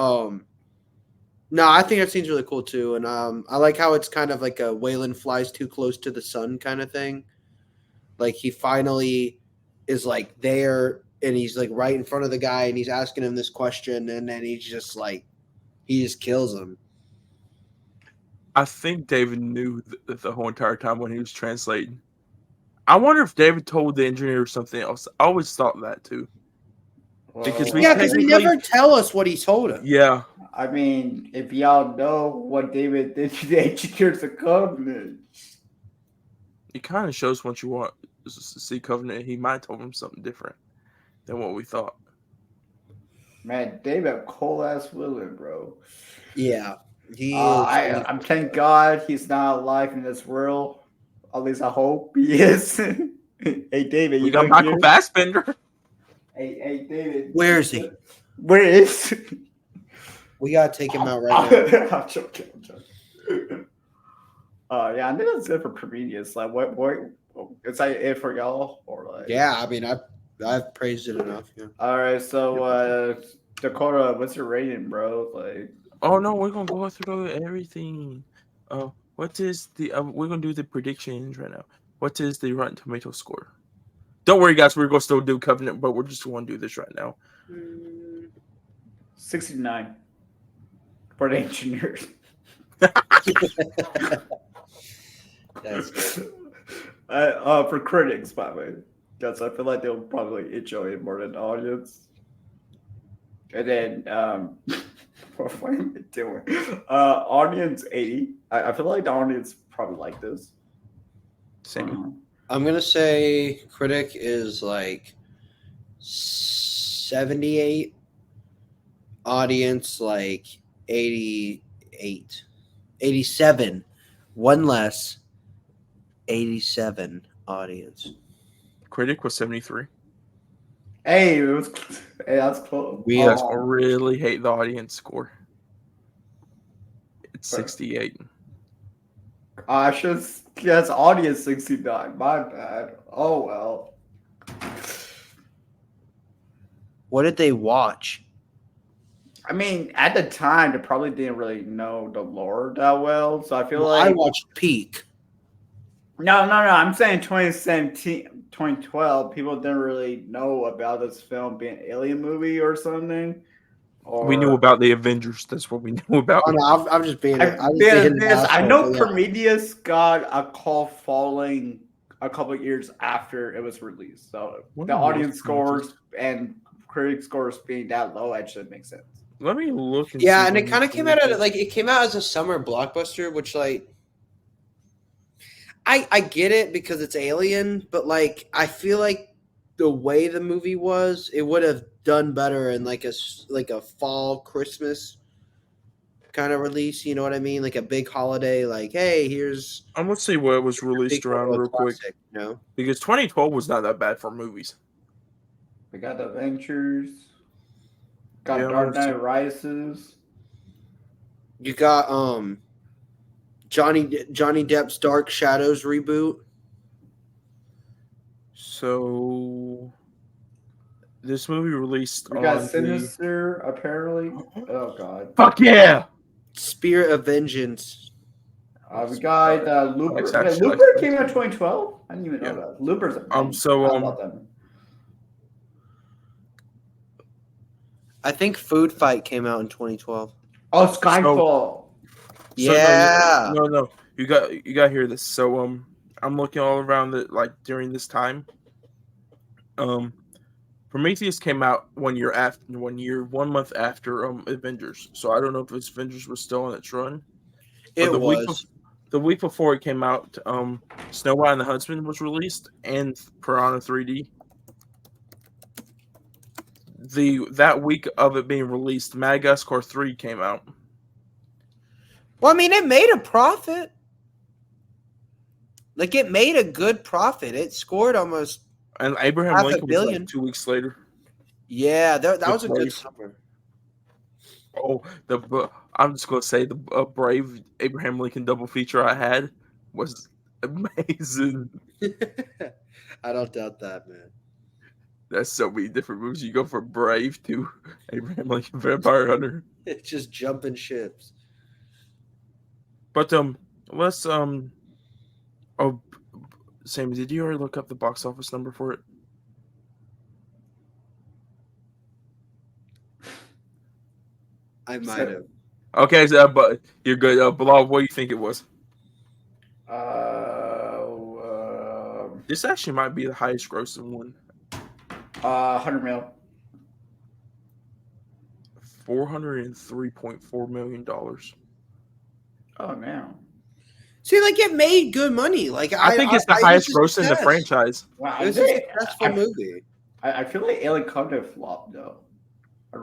no, I think that scene's really cool too, and I like how it's kind of like a Wayland flies too close to the sun kind of thing. Like he finally is like there, and he's like right in front of the guy, and he's asking him this question, and then he's just like, he just kills him. I think David knew the whole entire time when he was translating. I wonder if David told the engineer something else. I always thought that too. Because we Yeah, because they technically- never tell us what he told him. Yeah. I mean, if y'all know what David did to the engineers of Covenant, It kind of shows once you see Covenant, he might have told him something different than what we thought. Man, David cold ass villain, bro. Yeah, he is. I'm thank God he's not alive in this world. At least I hope he is. Hey David, We you got know Michael here? Fassbender. Hey David. Where is he? Where is? We gotta take him out right now. I'm joking. Yeah, I think that's it for Prometheus. Like, what? Is that it for y'all, or like? Yeah, I mean, I've praised it enough. Yeah. All right, so Dakota, what's your rating, bro? Like, Oh no, we're gonna go through everything. What is the? We're gonna do the predictions right now. What is the Rotten Tomato score? Don't worry, guys. We're gonna still do Covenant, but we're just gonna do this right now. 69 for the engineers. That's For critics, by the way, because I feel like they'll probably enjoy it more than the audience. And then, what am I doing? Audience 80. I feel like the audience probably like this. Sammy. I'm gonna say critic is like 78, audience like 88, 87, one less, 87 audience. Critic was 73. Hey, that's close. We You guys really hate the audience score. It's Okay. 68. I should guess audience 69. My bad. Oh well. What did they watch? I mean, at the time, they probably didn't really know the lore that well. So I feel Well, like I watched Peak. no. I'm saying 2017, 2012. People didn't really know about this film being an alien movie or something. Or We knew about the Avengers. That's what we knew about. Oh no, I'm just being. I know but yeah. Prometheus got a call following a couple of years after it was released. So When the was audience Prometheus? scores and critic scores being that low actually makes sense. Let me look. And Yeah, see and it when kind of came out Prometheus- of like it came out as a summer blockbuster, which like I get it because it's Alien, but like I feel like the way the movie was, it would have done better in like a fall Christmas kind of release. You know what I mean? Like a big holiday. Like, hey, here's I'm gonna see what was a released sequel to around a real quick classic, you know? because 2012 was not that bad for movies. We got the Adventures, got Yeah, Dark let's see. Knight Rises. You got Johnny Depp's Dark Shadows reboot. So this movie released We on got the Sinister, apparently. Oh god. fuck yeah. Spirit of Vengeance. We got Looper. Alex Wait, actually Looper likes came out 2012. I didn't even know Yeah. that. Looper's a So, I love that one. I think Food Fight came out in 2012. Oh, Skyfall. Yeah. No. You got to hear this. So I'm looking all around it like during this time. Prometheus came out 1 month after Avengers. So I don't know if Avengers was still on its run. It the was. the week before it came out, Snow White and the Huntsman was released and Piranha 3D. That week of it being released, Madagascar 3 came out. Well, I mean, it made a profit. Like, it made a good profit. It scored almost. And Abraham $500 Lincoln was million. like 2 weeks later. Yeah, that The was a good Brave. summer. Oh, I'm just gonna say the Brave Abraham Lincoln double feature I had was amazing. I don't doubt that, man. That's so many different movies. You go from Brave to Abraham Lincoln Vampire Hunter. It's just jumping ships. But let's oh, Sammy, did you already look up the box office number for it? I might have. Okay, so, but you're good. Bilal, what do you think it was? This actually might be the highest grossing one. 100 mil. $403.4 million. Oh man. See, like it made good money. Like I think it's the it was highest a gross in the success. franchise. Wow, It was a successful movie. I feel like Alien Covenant flopped though.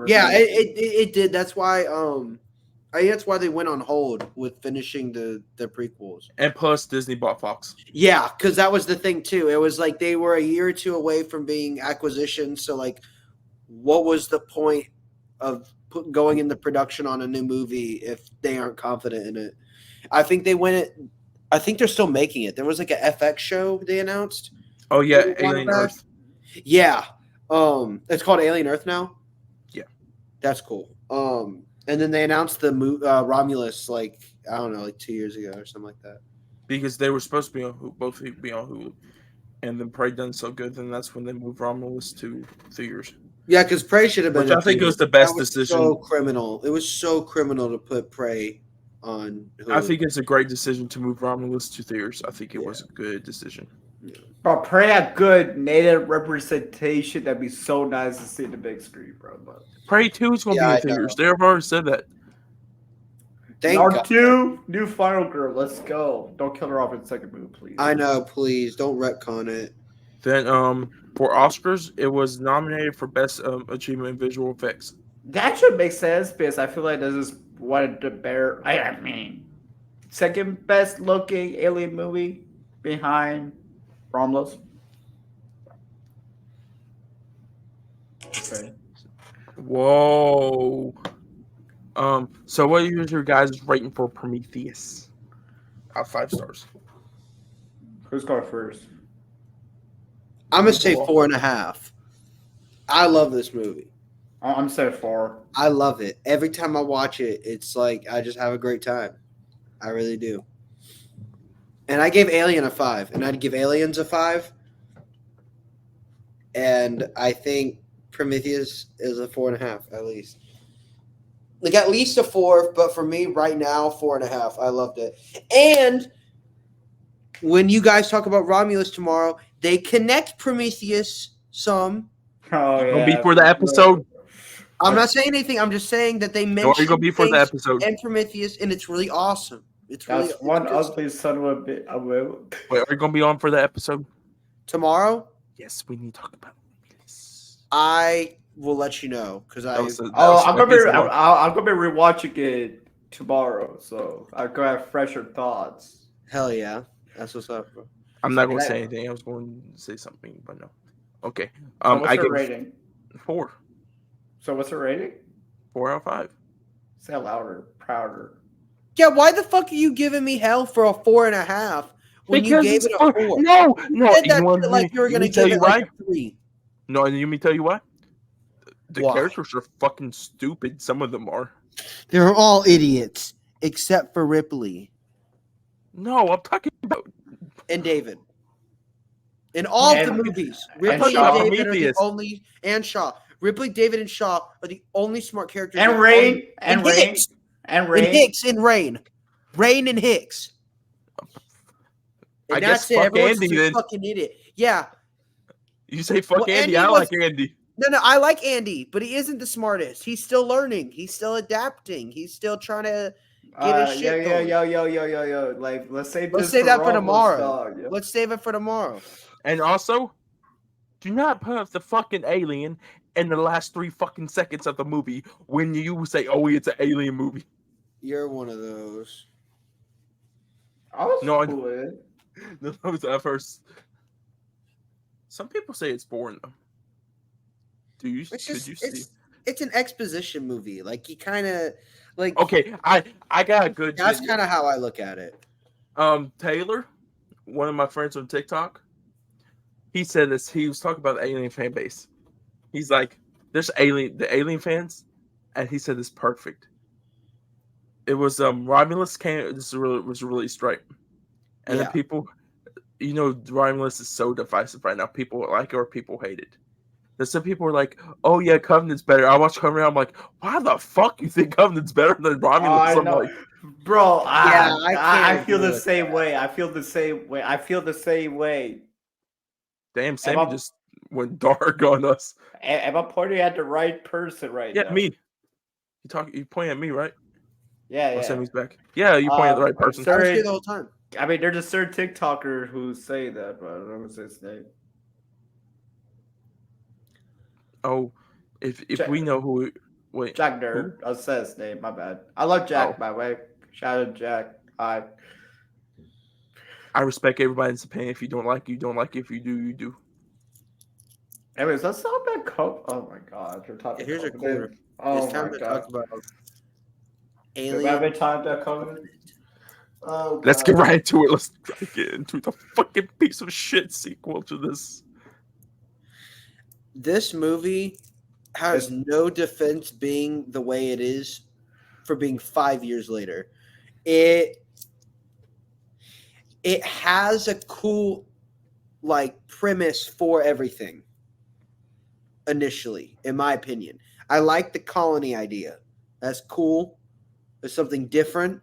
Yeah, it did. That's why I think that's why they went on hold with finishing the prequels. And plus, Disney bought Fox. Yeah, because that was the thing too. It was like they were a year or two away from being acquisitions. So like, what was the point of going into production on a new movie if they aren't confident in it? I think they went it. I think they're still making it. There was like a FX show they announced. Oh yeah, They wanted Alien back. Earth. Yeah, it's called Alien Earth now. Yeah, that's cool. And then they announced the Romulus like I don't know, like 2 years ago or something like that. Because they were supposed to be on both be on Hulu, and then Prey done so good, then that's when they moved Romulus to theaters. Yeah, because Prey should have been. Which I think was the best decision. So criminal. It was so criminal to put Prey on Hulu. I think it's a great decision to move Romulus to theaters. I think it was a good decision. Yeah. Bro, Prey had good native representation. That'd be so nice to see in the big screen, bro. But Prey 2 is going to be in theaters. They have already said that. R2, new Final Girl. Let's go. Don't kill her off in the second movie, please. I know, please don't retcon it. Then for Oscars, it was nominated for Best Achievement in Visual Effects. That should make sense because I feel like this is one of the better. I mean, second best looking alien movie behind Romulus. Okay. Whoa. So what is your guys' rating for Prometheus? Out of 5 stars. Who's going first? I'm gonna say 4.5. I love this movie. I'm saying 4. I love it. Every time I watch it, it's like I just have a great time. I really do. And I gave Alien a 5, and I'd give Aliens a 5. And I think Prometheus is a 4.5 at least. Like at least a 4, but for me right now, 4.5. I loved it. And when you guys talk about Romulus tomorrow, they connect Prometheus some. Oh, It's gonna be for the episode. I'm not saying anything. I'm just saying that they Or mentioned it's gonna be for the episode. and Prometheus, and it's really awesome. It's really That's one interesting. ugly son of a bit. Wait, are you gonna be on for the episode? Tomorrow, Yes, we need to talk about this. I will let you know because I. I'm gonna be rewatching it tomorrow, so I'm gonna have fresher thoughts. Hell yeah, that's what's up, bro. I'm not gonna say anything. I was going to say something, but no. Okay. So what's I her give rating? 4. So what's her rating? 4 out of 5. Say it louder, prouder. Yeah, why the fuck are you giving me hell for a 4.5 when you gave it a 4? No. You said that want shit like you were gonna tell give you it like why? a 3. No, and you me tell you why? The Why? characters are fucking stupid. Some of them are. They're all idiots except for Ripley No, I'm talking about. and David. In all of the And- movies, and Ripley Shaw. and David are the Prometheus. only, and Shaw. Ripley, David, and Shaw are the only smart characters. And in- Rain, and Rain, Hicks, and and Rain. Hicks, and Rain, Rain and Hicks. And I guess that's it. fuck Everyone's Andy just a then. fucking idiot. Yeah. You say fuck Well, Andy. Andy I was- like Andy. No, I like Andy, but he isn't the smartest. He's still learning. He's still adapting. He's still trying to get his shit going. Yo. Like, let's save Let's this save that for Romulus, tomorrow. dog, yo. Let's save it for tomorrow. And also, do not put the fucking alien in the last 3 fucking seconds of the movie when you say, "Oh, it's an alien movie." You're one of those. I was No, cool with it. That was at first. Some people say it's boring though. Do you? It's Could just you see? it's an exposition movie. Like you kind of like. Okay, I got a good. That's video. kind of how I look at it. Taylor, one of my friends on TikTok, he said this. He was talking about the alien fan base. He's like, "There's the alien fans," and he said it's perfect. It was Romulus was released right, and Yeah. then people, Romulus is so divisive right now. People like it or people hate it. There's some people are like, "Oh yeah, Covenant's better." I watch Covenant. I'm like, "Why the fuck you think Covenant's better than Romulus?" I I'm know. like, Bro, Yeah, I can't feel agree the with same that. way. I feel the same way. "Damn, Sammy I- just went dark on us." Am I pointing at the right person right Yeah, now? me. You pointing at me, right? Yeah, Oh, yeah. Sammy's back. Yeah, you pointing at the right person. I was Sir, here the whole time. I mean, there's a certain TikToker who say that, but I don't know what's his name. Oh, if Jack, we know who, wait, Jack who? Nerd. I'll say his name. My bad. I love Jack, Oh. by the way. Shout out Jack. Hi. I respect everybody's opinion. If you don't like it, you don't like it. If you do, you do. Anyways, let's talk about Cope. Oh my god, we're talking Here's a about corner. Covenant. Oh It's time my to god. talk about Do we have Alien. any time about Covenant? Oh god. Let's get right into it. Let's get into the fucking piece of shit sequel to this. This movie has no defense being the way it is for being 5 years later. It has a cool premise for everything initially, in my opinion. I like the colony idea. That's cool. There's something different.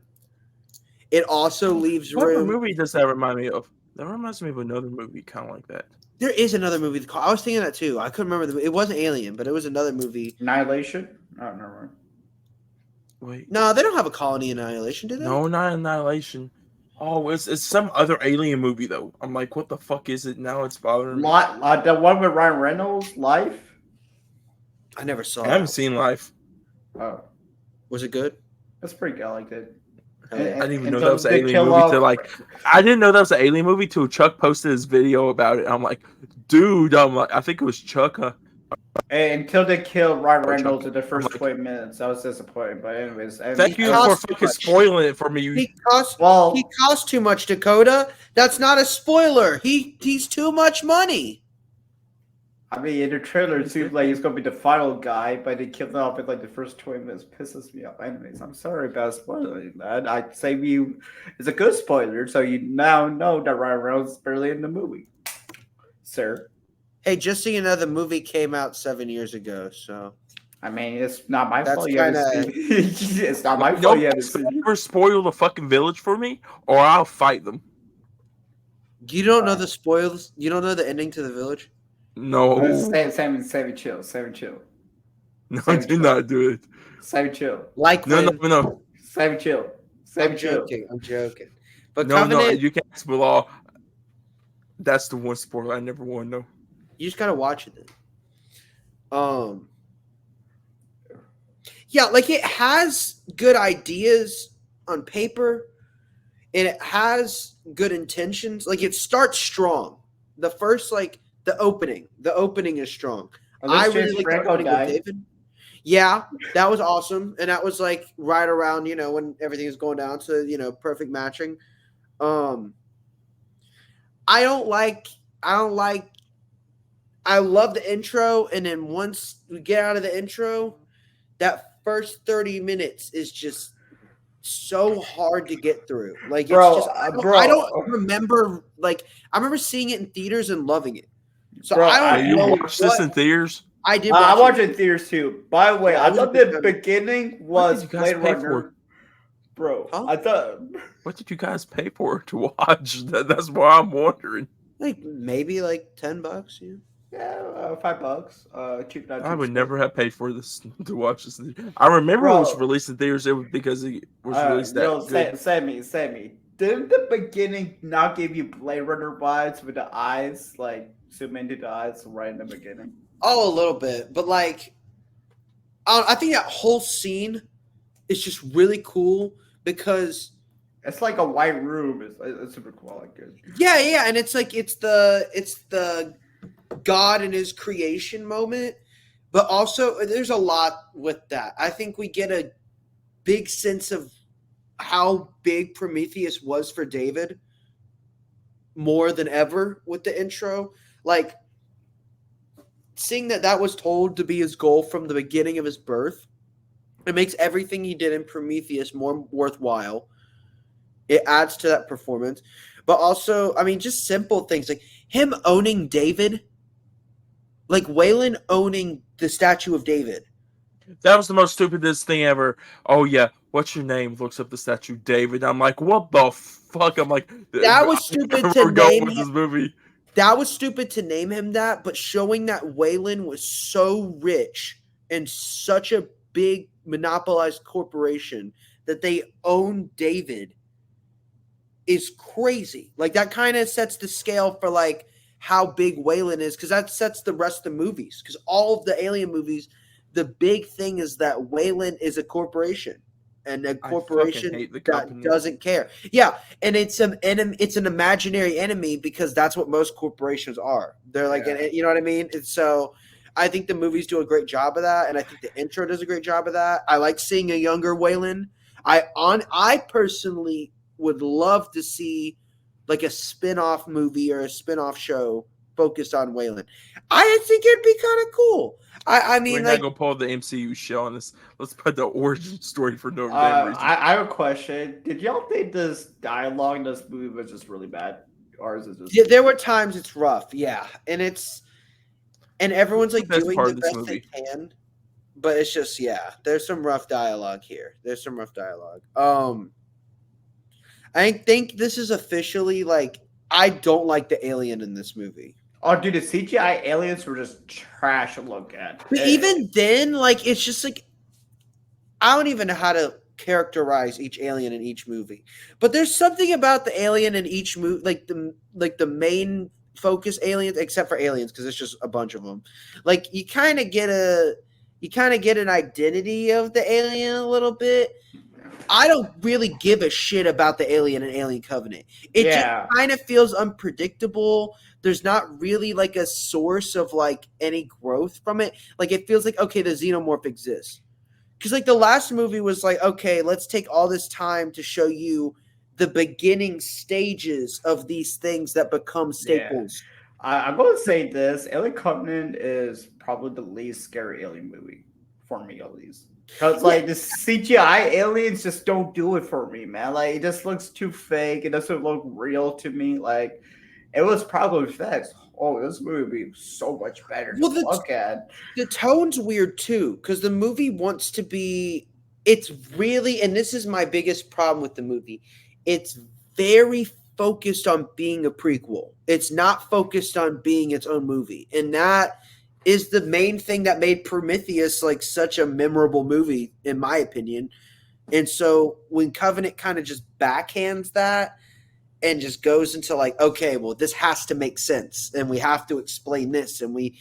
It also leaves What room. movie does that remind me of? That reminds me of another movie kind of like that. There is another movie. I was thinking that too. I couldn't remember. It wasn't Alien, but it was another movie. Annihilation? I don't know. Wait, No, they don't have a colony in Annihilation, do they? no, not Annihilation. Oh, it's some other alien movie though. I'm like, what the fuck is it? Now it's bothering me. The one with Ryan Reynolds, Life? I never saw I haven't it. seen Life. Oh, Was it good? that's pretty good. I liked it. I didn't even know Until that was an they alien kill movie. off- To like, I didn't know that was an alien movie till Chuck posted his video about it. I'm like, dude, I'm like, I think it was Chuck. Huh? Until they killed Ryan Oh, Reynolds Chuck. in the first I'm like- 20 minutes. I was disappointed. But anyways. Thank you for cost fucking much. spoiling it for me. He cost Well, he cost too much, Dakota. That's not a spoiler. He's too much money. I mean, in the trailer, it seems like he's going to be the final guy, but they killed him off in like the first 20 minutes. Pisses me off. Anyways, I'm sorry about spoiling that. I'd say it's a good spoiler, so you now know that Ryan Reynolds is barely in the movie. Sir. Hey, just so you know, the movie came out 7 years ago, so I mean, it's not my That's fault you haven't kinda- seen It's not my No fault you haven't seen ever spoil the fucking village for me, or I'll fight them. you don't know the spoils. You don't know the ending to The Village. No, Sammy, chill. no, Sammy, do not do it. Sammy, chill. Like No, when, no. Sammy, chill. Sammy, chill. I'm joking. But No, Covenant, you can't spoil. That's the one spoiler I never want to know. you just gotta watch it. Then. Yeah, like it has good ideas on paper, and it has good intentions. Like it starts strong. The first, the opening is strong. I really like the opening with David. Yeah, that was awesome, and that was like right around when everything is going down to perfect matching. I love the intro, and then once we get out of the intro, that first 30 minutes is just so hard to get through. Like it's Bro, just I don't remember I remember seeing it in theaters and loving it. So Bro, I don't You know watched this in theaters? I did I watch watched it in theaters too. By the way, Yeah, I it was thought a good the time. beginning What was did you guys Blade pay Runner. for? Bro, Huh? I thought What did you guys pay for to watch? That's why I'm wondering. like maybe $10, yeah. yeah, $5. Cheap not I would cheap. never have paid for this to watch this. I remember it was Bro. released in theaters. It was because it was released that Yo, good. Sammy. Didn't the beginning not give you Blade Runner vibes with the eyes, like zoom into the eyes right in the beginning? Oh, a little bit, but I think that whole scene is just really cool because It's like a white room. It's super cool. Like it. yeah, and it's the God and his creation moment, but also there's a lot with that. I think we get a big sense of how big Prometheus was for David more than ever with the intro. Like seeing that was told to be his goal from the beginning of his birth, it makes everything he did in Prometheus more worthwhile. It adds to that performance. But also, I mean, just simple things like him owning David, like Waylon owning the statue of David. That was the most stupidest thing ever. Oh yeah, what's your name? Looks up the statue, David. I'm like, what the fuck? I'm like, That was stupid We're to going name with him. this movie. That was stupid to name him that, but showing that Waylon was so rich and such a big monopolized corporation that they own David is crazy. Like that kind of sets the scale for like how big Wayland is, because that sets the rest of the movies. Because all of the Alien movies, the big thing is that Wayland is a corporation, and a corporation hate the that company. doesn't care. Yeah, and it's an enemy. It's an imaginary enemy because that's what most corporations are. They're like, you know what I mean. And so, I think the movies do a great job of that, and I think the intro does a great job of that. I like seeing a younger Wayland. I personally would love to see like a spin-off movie or a spin-off show focused on Wayland. I think it'd be kind of cool. I mean, We're like, not gonna pull the MCU shell on this. Let's put the origin story for no damn reason. I have a question. Did y'all think this dialogue in this movie was just really bad, or is it just? yeah, there were times it's rough, yeah, and everyone's like That's doing part the of this best they movie. can, but it's just there's some rough dialogue here. There's some rough dialogue. I think this is officially like I don't like the alien in this movie. Oh, dude, the CGI aliens were just trash to look at. But even then, like it's just like I don't even know how to characterize each alien in each movie. But there's something about the alien in each movie, like the main focus aliens, except for aliens, because it's just a bunch of them. Like you kind of get an identity of the alien a little bit. I don't really give a shit about the alien and Alien Covenant. It just kind of feels unpredictable. There's not really like a source of like any growth from it. Like it feels like, okay, the xenomorph exists. Because like the last movie was like, okay, let's take all this time to show you the beginning stages of these things that become staples. I'm going to say this. Alien Covenant is probably the least scary alien movie for me, at least. Because, like, the CGI aliens just don't do it for me, man. Like, it just looks too fake. It doesn't look real to me. Like, it was probably effects. Oh, this movie would be so much better to look at. The tone's weird, too, because the movie wants to be... It's really... And this is my biggest problem with the movie. It's very focused on being a prequel. It's not focused on being its own movie. And that is the main thing that made Prometheus like such a memorable movie, in my opinion. And so when Covenant kind of just backhands that and just goes into like, okay, well, this has to make sense and we have to explain this, and we,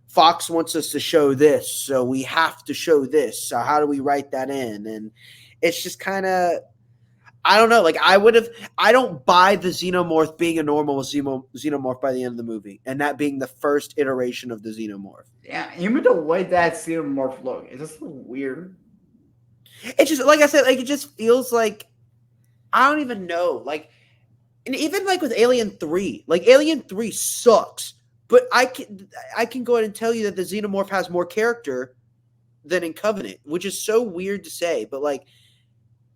Fox wants us to show this, so we have to show this. So how do we write that in? And it's just kind of, I don't know. Like I don't buy the xenomorph being a normal xenomorph by the end of the movie, and that being the first iteration of the xenomorph. Yeah, even the way that xenomorph look, it just look weird. It's just like I said, like it just feels like I don't even know. Like, and even like with Alien 3, like Alien 3 sucks, but I can go ahead and tell you that the xenomorph has more character than in Covenant, which is so weird to say, but like.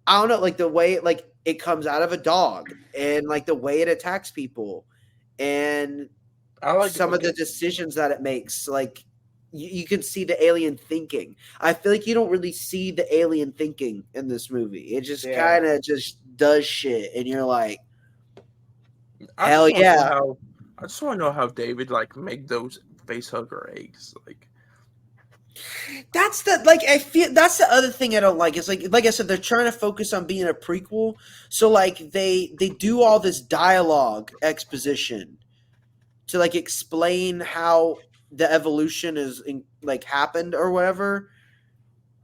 I don't know, like the way like it comes out of a dog, and like the way it attacks people, and I like some of the decisions that it makes. Like you can see the alien thinking. I feel like you don't really see the alien thinking in this movie. It just kind of just does shit, and you're like, hell yeah! I just want to know how David like make those face hugger eggs like. That's I feel that's the other thing I don't like. It's like I said, they're trying to focus on being a prequel. So like they do all this dialogue exposition to like explain how the evolution is like happened or whatever.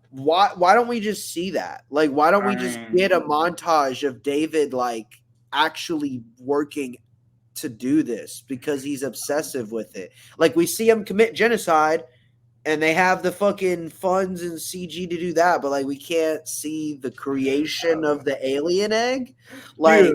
Why don't we just see that? Like why don't we just get a montage of David like actually working to do this because he's obsessive with it. Like we see him commit genocide. And they have the fucking funds and CG to do that, but like we can't see the creation of the alien egg. Like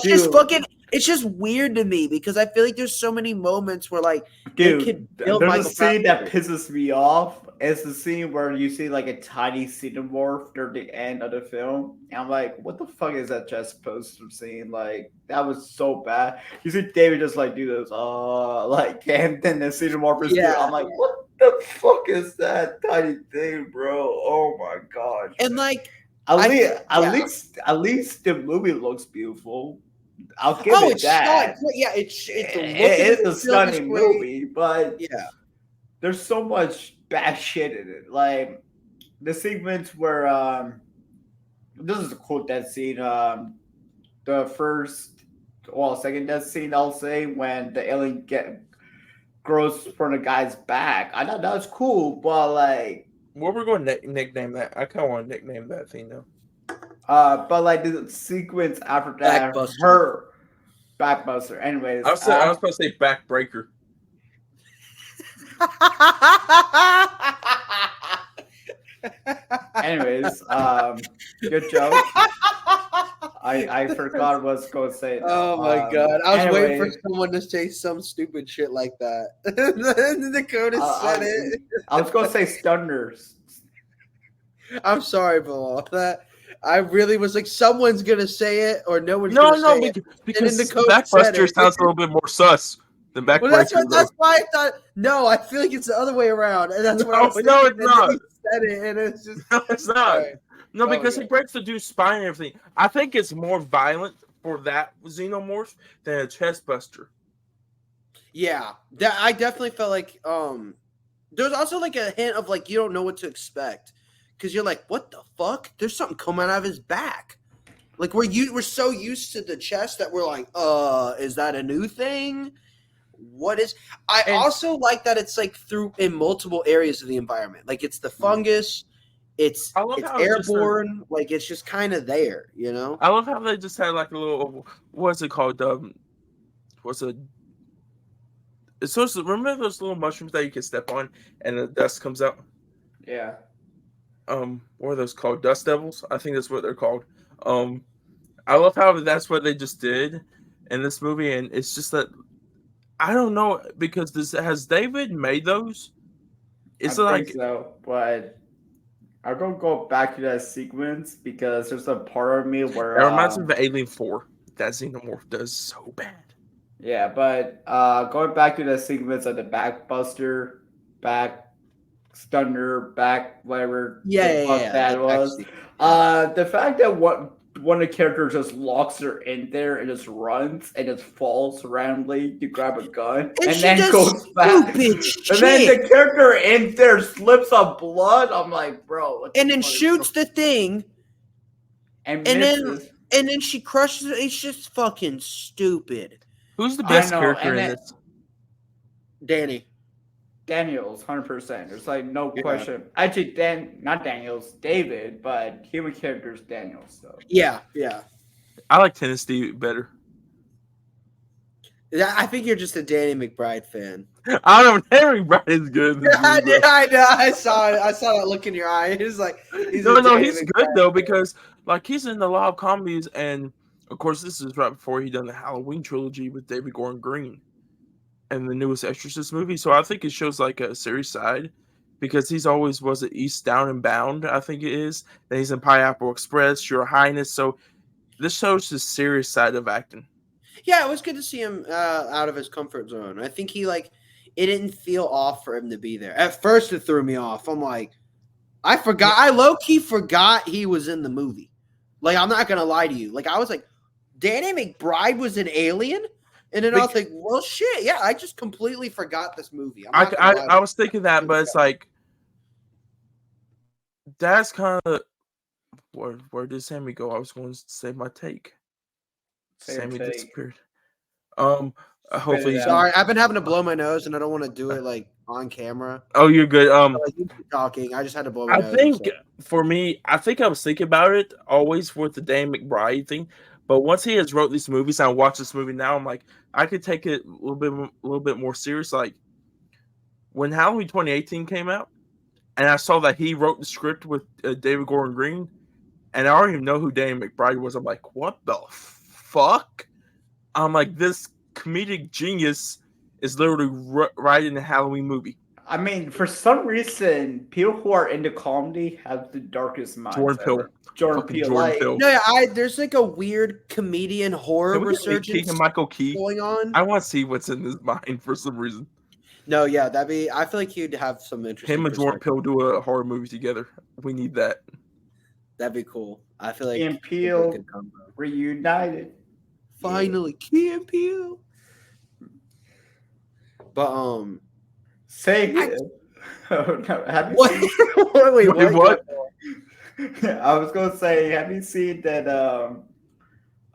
just fucking. It's just weird to me because I feel like there's so many moments where like there's a scene that pisses me off. It's the scene where you see like a tiny xenomorph near the end of the film. And I'm like, what the fuck is that just supposed to seem like? That was so bad. You see David just like do this, like, and then the xenomorph is I'm like, what the fuck is that tiny thing, bro? Oh my god! And like, at least the movie looks beautiful. I'll give it that. It's a stunning movie, but there's so much bad shit in it. Like the segments where this is a cool death scene. the second death scene, I'll say, when the alien grows from the guy's back. I thought that was cool, but like, What we're going to nickname that? I kind of want to nickname that thing now. but like the sequence after that, Backbuster. her backbuster. Anyways, I was supposed to say backbreaker. anyways, good joke. I forgot what I was going to say. Now. Oh my god! I was waiting for anyway, someone to say some stupid shit like that. And Dakota said it. I was going to say stunners. I'm sorry, Bilal. That I really was like, someone's gonna say it, or no one's No, gonna no, say it. because then the coach said backbuster it. sounds a little bit more sus than backbreaker. Well, that's why I thought. No, I feel like it's the other way around, and that's what I was thinking. No, it's and then not. he said it, and it's just No, it's not. All right. No, Oh, because yeah. he breaks the dude's spine and everything. I think it's more violent for that xenomorph than a chest buster. Yeah, that I definitely felt like. There's also like a hint of like you don't know what to expect because you're like, what the fuck? There's something coming out of his back. Like we're so used to the chest that we're like, is that a new thing? What is? I also like that it's like through in multiple areas of the environment. Like it's the fungus, it's I love how it's just airborne. Like it's just kind of there, you know. I love how they just had like a little, what's it called? It's supposed to, remember those little mushrooms that you can step on and the dust comes out? Yeah. What are those called? Dust devils? I think that's what they're called. I love how that's what they just did in this movie, and it's just that I don't know because has David made those? It's I like think so, but I'm gonna go back to that sequence because there's a part of me where it reminds me of Alien 4. That xenomorph does so bad. Yeah, but going back to the sequence of the backbuster, back stunner, back whatever the fuck that was. The fact that one of the characters just locks her in there and just runs and just falls randomly to grab a gun and then goes back. And then the character in there slips on blood. I'm like, bro. And then shoots the thing. And misses. And then she crushes it. It's just fucking stupid. Who's the best character in this? Daniels, 100%. There's like no question. Actually, not Daniels, David, but human characters Daniels. So yeah. I like Tennessee better. I think you're just a Danny McBride fan. I don't know. Danny McBride is good. I know. I saw it. I saw that look in your eye. It's like he's good though because like he's in a lot of comedies, and of course this is right before he done the Halloween trilogy with David Gordon Green. And the newest Exorcist movie, so I think it shows like a serious side because he's always was it East Down and Bound, I think it is. Then he's in Pineapple Express, Your Highness. So this shows the serious side of acting. Yeah, it was good to see him out of his comfort zone. I think he it didn't feel off for him to be there. At first, it threw me off. I'm like, I low key forgot he was in the movie. Like, I'm not gonna lie to you. Like, I was like, Danny McBride was an alien. And then I was like, well, shit, yeah, I just completely forgot this movie. I was thinking that, but it's like, that's kind of, where did Sammy go? I was going to say my take. Sammy disappeared. Hopefully. Sorry, I've been having to blow my nose, and I don't want to do it, like, on camera. Oh, you're good. You keep talking. I just had to blow my nose. I think, for me, I was thinking about it always with the Danny McBride thing. But once he has wrote these movies, and I watch this movie now, I'm like, I could take it a little bit more serious. Like when Halloween 2018 came out, and I saw that he wrote the script with David Gordon Green, and I already even know who Danny McBride was. I'm like, what the fuck? I'm like, this comedic genius is literally writing the Halloween movie. I mean, for some reason, people who are into comedy have the darkest minds. Jordan Peele. There's like a weird comedian horror resurgence Michael Key going on. I want to see what's in his mind for some reason. No, yeah, I feel like he'd have some interesting. Him and Jordan Peele do a horror movie together. We need that. That'd be cool. I feel like Key and Peele reunited. Finally, Key and Peele. But say it. Oh, no. Wait, what? I was gonna say, have you seen that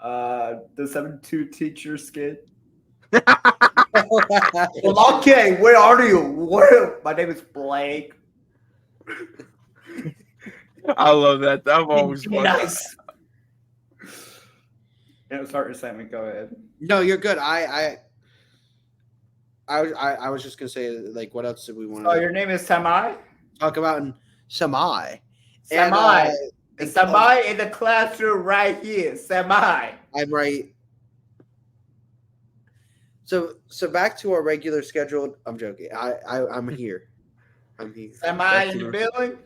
The 72 teacher skit. Well, okay, where are you? My name is Blake. I love that. I've always Be loved that. nice. Yeah, sorry, Sammy. Go ahead. No, you're good. I was just gonna say, like, what else did we want Oh, to your name is Samai? talk about in Samai? Samai. And, Samai in the classroom right here. Samai. I'm right. So back to our regular scheduled. I'm joking. I'm here. I'm here. Samai in the building?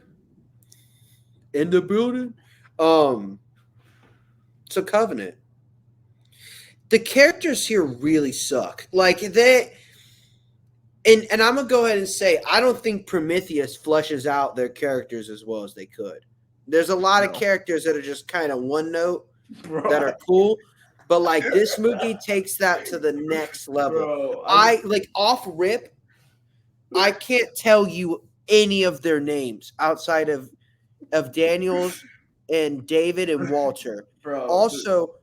In the building. So Covenant. The characters here really suck. Like they. And I'm gonna go ahead and say I don't think Prometheus fleshes out their characters as well as they could. There's a lot of characters that are just kind of one note that are cool, but like this movie takes that to the next level. Bro, I like off rip, I can't tell you any of their names outside of Daniels and David and Walter. bro, Also,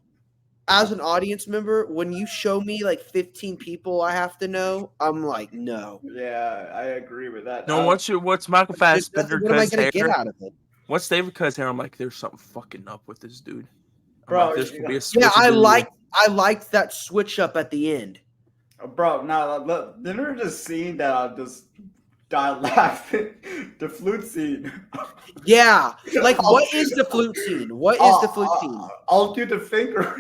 as an audience member, when you show me like 15 people I have to know, I'm like, no. yeah, I agree with that. No, what's Michael There's Fassbender? nothing- What am I Cuz gonna get hair? out of it? What's David Cuz hair? I'm like, there's something fucking up with this dude. I'm Bro, like, this could be a Yeah, I switcheroo. liked that switch up at the end. Bro, now look, there was a scene that I just died laughing. The flute scene. Yeah, like what is the flute scene? What is the flute scene? I'll do the finger.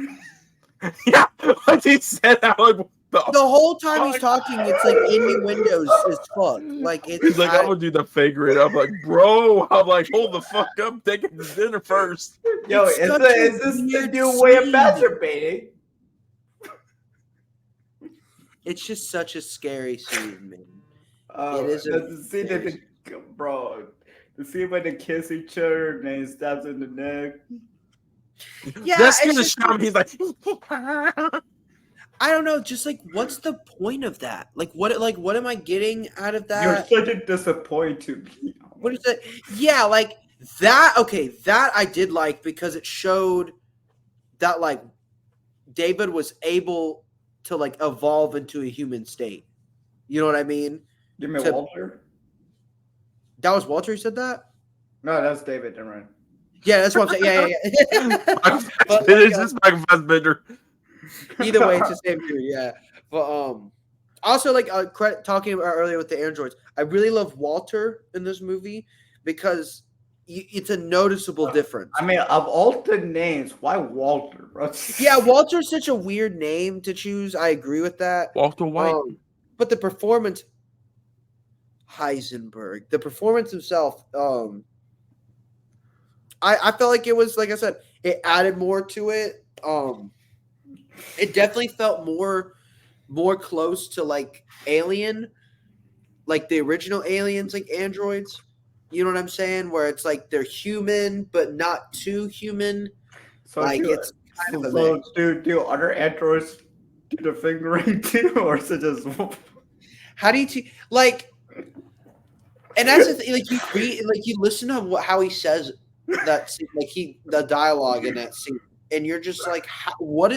Yeah, what he said. I was like, The whole time he's talking, it's like innuendos as fuck. Like it's he's like, I'm gonna do the figure. I'm like, bro. I'm like, hold the fuck up. Take it to dinner first. Yo, It's is such a this the weird new way of scene. masturbating? it's just such a scary scene, man. It is The scene that bro, the scene when they kiss each other and then he stabs in the neck. Yeah, That's it's gonna just- show me. He's like, I don't know. Just like, what's the point of that? Like, what am I getting out of that? You're such a disappointment to me. What is that? Yeah, like that. Okay, that I did like because it showed that like David was able to like evolve into a human state. You know what I mean? You mean To- Walter? That was Walter who said that? No, that's David. Never mind. Yeah, that's what I'm saying. Yeah. But, it's like, just Michael Fassbender. either way, it's the same dude. Yeah. But also like talking about earlier with the androids, I really love Walter in this movie because it's a noticeable difference. I mean, of all the names, why Walter, bro? Yeah, Walter's such a weird name to choose. I agree with that. Walter White. But the performance, Heisenberg, the performance himself, I felt like it was, like I said, it added more to it. It definitely felt more close to like Alien, like the original Aliens, like androids. You know what I'm saying? Where it's like they're human but not too human. So Like do, it's kind of a so mix. do other androids do the fingering too, or is it just? How do you like? And that's the thing. Like you read, like you listen to how he says that, scene, like the dialogue in that scene, and you're just like, what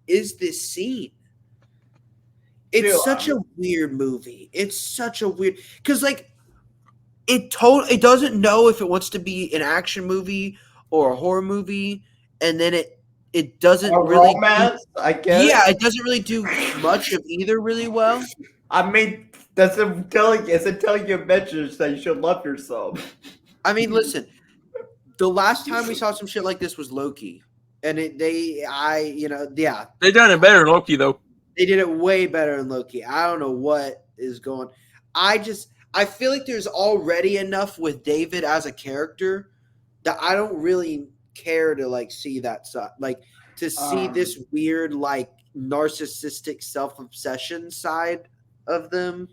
is this scene? It's Dude, such a weird movie. It's such a weird because like it doesn't know if it wants to be an action movie or a horror movie, and then it doesn't A really romance, I guess. yeah, it doesn't really do much of either really well. I mean, that's it telling you a message that you should love yourself. I mean, listen, the last time we saw some shit like this was Loki, and They done it better than Loki though. they did it way better in Loki. I don't know what is going. I feel like there's already enough with David as a character that I don't really care to like see that side, like to see this weird like narcissistic self-obsession side of them.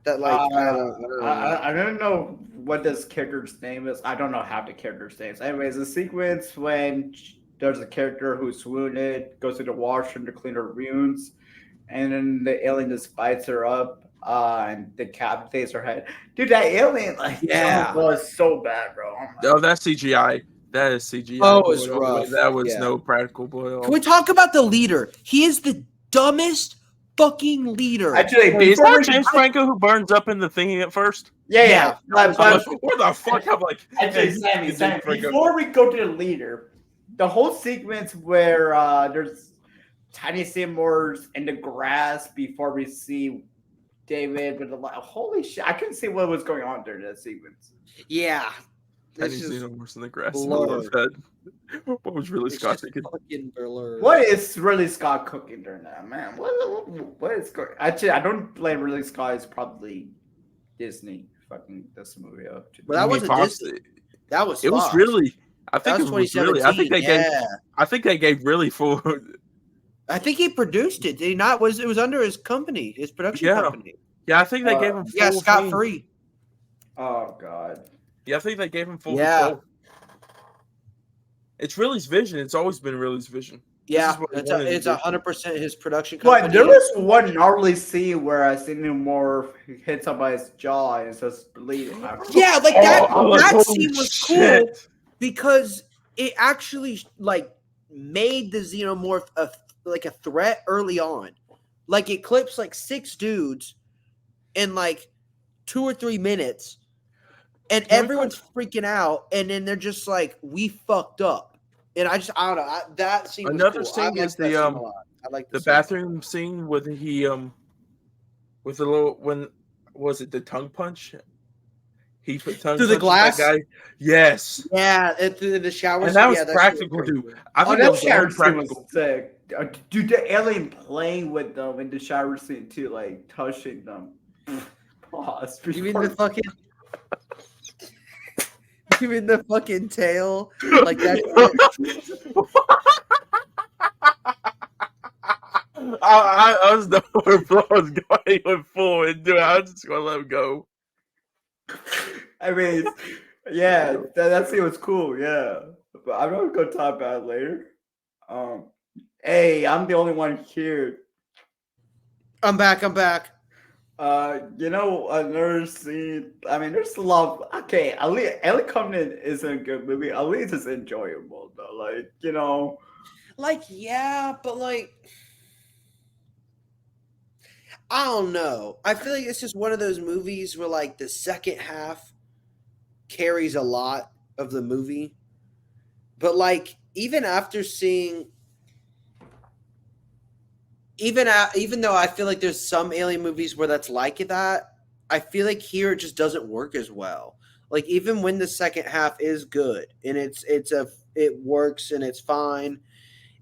That like I don't know what this character's name is. I don't know half the character's names. Anyways, the sequence when there's a character who's wounded, goes to the washroom to clean her wounds, and then the alien just bites her up and decapitates her head. Dude, that alien, like, Yeah. was so bad, bro. Oh, that's CGI. That is CGI. Oh, it boy, was all the way. rough. That was Yeah. no practical boy. Can we talk about the leader? He is the dumbest fucking leader. Actually, Wait, is before that we James Franco who burns up in the thingy at first? yeah. I'm like, what the fuck? I'm like, Actually, yeah, Sammy, Franco. before we go to the leader, the whole sequence where there's tiny Seymours in the grass before we see David with the light. Holy shit! I couldn't see what was going on during that sequence. Yeah. Tiny It's just Xenomorphs in the grass. blurred. What was really It's Scott just thinking? fucking blurred. What is really Scott cooking during that, man? What is going? Actually, I don't blame really Scott. It's probably Disney fucking this movie up. But that You mean wasn't Fox? Disney. That was It was Fox. really. I think That it was was really. I think 2017. they gave. Yeah. I think they gave really full. I think he produced it. Did he not? It was under his company, his production Yeah. company. Yeah, I think they gave him. Full Yeah, Scott thing. Free. Oh god. Yeah, I think they gave him full Yeah. control. It's Ridley's vision. It's always been Ridley's vision. Yeah, is what he wanted to it's do. 100% his production company. But there was one gnarly scene where I seen him more hit somebody's jaw and it's just bleeding. Yeah, like that. Oh, like, that holy scene was cool shit. because it actually like made the xenomorph a threat early on. Like it clips like 6 dudes in like 2 or 3 minutes, and everyone's freaking out, and then they're just like, "We fucked up." And I don't know. That scene. Another was cool. I scene liked is that the, scene a lot. I like The bathroom scene with he with the little when was it the tongue punch? He put tongue Through the punch glass? that guy. Yes. Yeah, in the shower. And that was shit practical, crazy. dude. I think that that was shower really scene practical. was sick. Dude, the alien playing with them in the shower scene too, like touching them. Pause. You mean the fucking? You mean the fucking tail? Like that? I was the applause going went forward, dude. I was just gonna let him go. I mean, yeah, that scene was cool, yeah. But I'm not gonna talk about it later. Hey, I'm the only one here. I'm back. Another scene. I mean, there's a lot of okay. Alien Covenant isn't a good movie. At least it's enjoyable though. Like, yeah, but like, I don't know. I feel like it's just one of those movies where like the second half carries a lot of the movie, but like even after seeing. Even though I feel like there's some alien movies where that's like that, I feel like here it just doesn't work as well. Like even when the second half is good and it works and it's fine,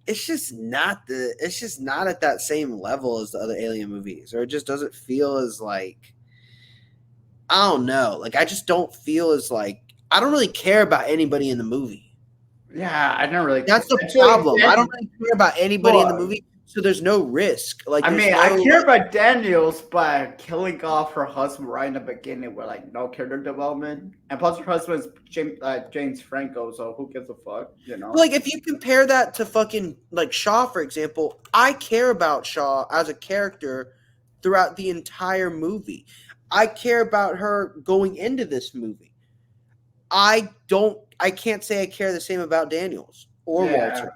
it's just not at that same level as the other alien movies, or it just doesn't feel as like, I don't know. Like I just don't feel as like, I don't really care about anybody in the movie. Yeah, I don't really. That's the problem. I don't really care about anybody in the movie. So there's no risk. Like I care about Daniels by killing off her husband right in the beginning with like no character development, and plus her husband is James Franco, so who gives a fuck, you know? Like if you compare that to fucking like Shaw, for example, I care about Shaw as a character throughout the entire movie. I care about her going into this movie. I can't say I care the same about Daniels or Walter.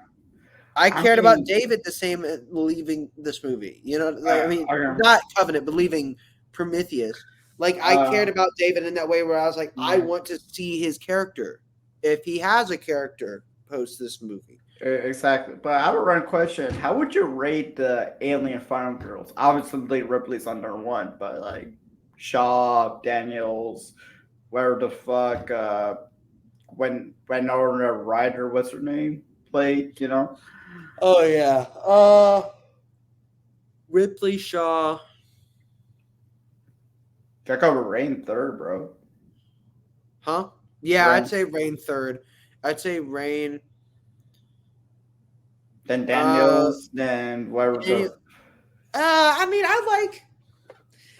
I cared about David the same leaving this movie. You know, like, I mean, not Covenant, but leaving Prometheus. Like, I cared about David in that way where I was like, I want to see his character. If he has a character post this movie. Exactly. But I have a run question. How would you rate the Alien Final Girls? Obviously, Ripley's under 1, but like Shaw, Daniels, where the fuck, when Winona Ryder, what's her name, played, you know? Oh yeah. Ripley, Shaw. I cover Rain third, bro. Huh? Yeah, Rain. I'd say Rain third. I'd say Rain. Then Daniels, then whatever. I mean, I like.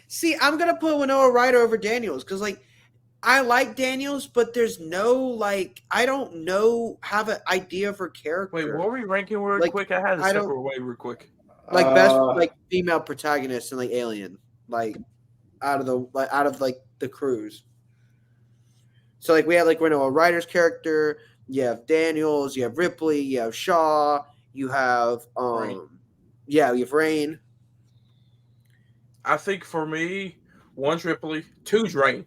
See, I'm gonna put Winona Ryder over Daniels because, like, I like Daniels, but there's no like, I don't know, have an idea of her character. Wait, what were we ranking real Like, quick? I had a I don't- separate way real quick. Like best like female protagonist in like Alien, like out of the crews. So like we had like Winona Ryder's character, You have Daniels, you have Ripley, you have Shaw, you have Rain. you have Rain. I think for me, one's Ripley, two's Rain.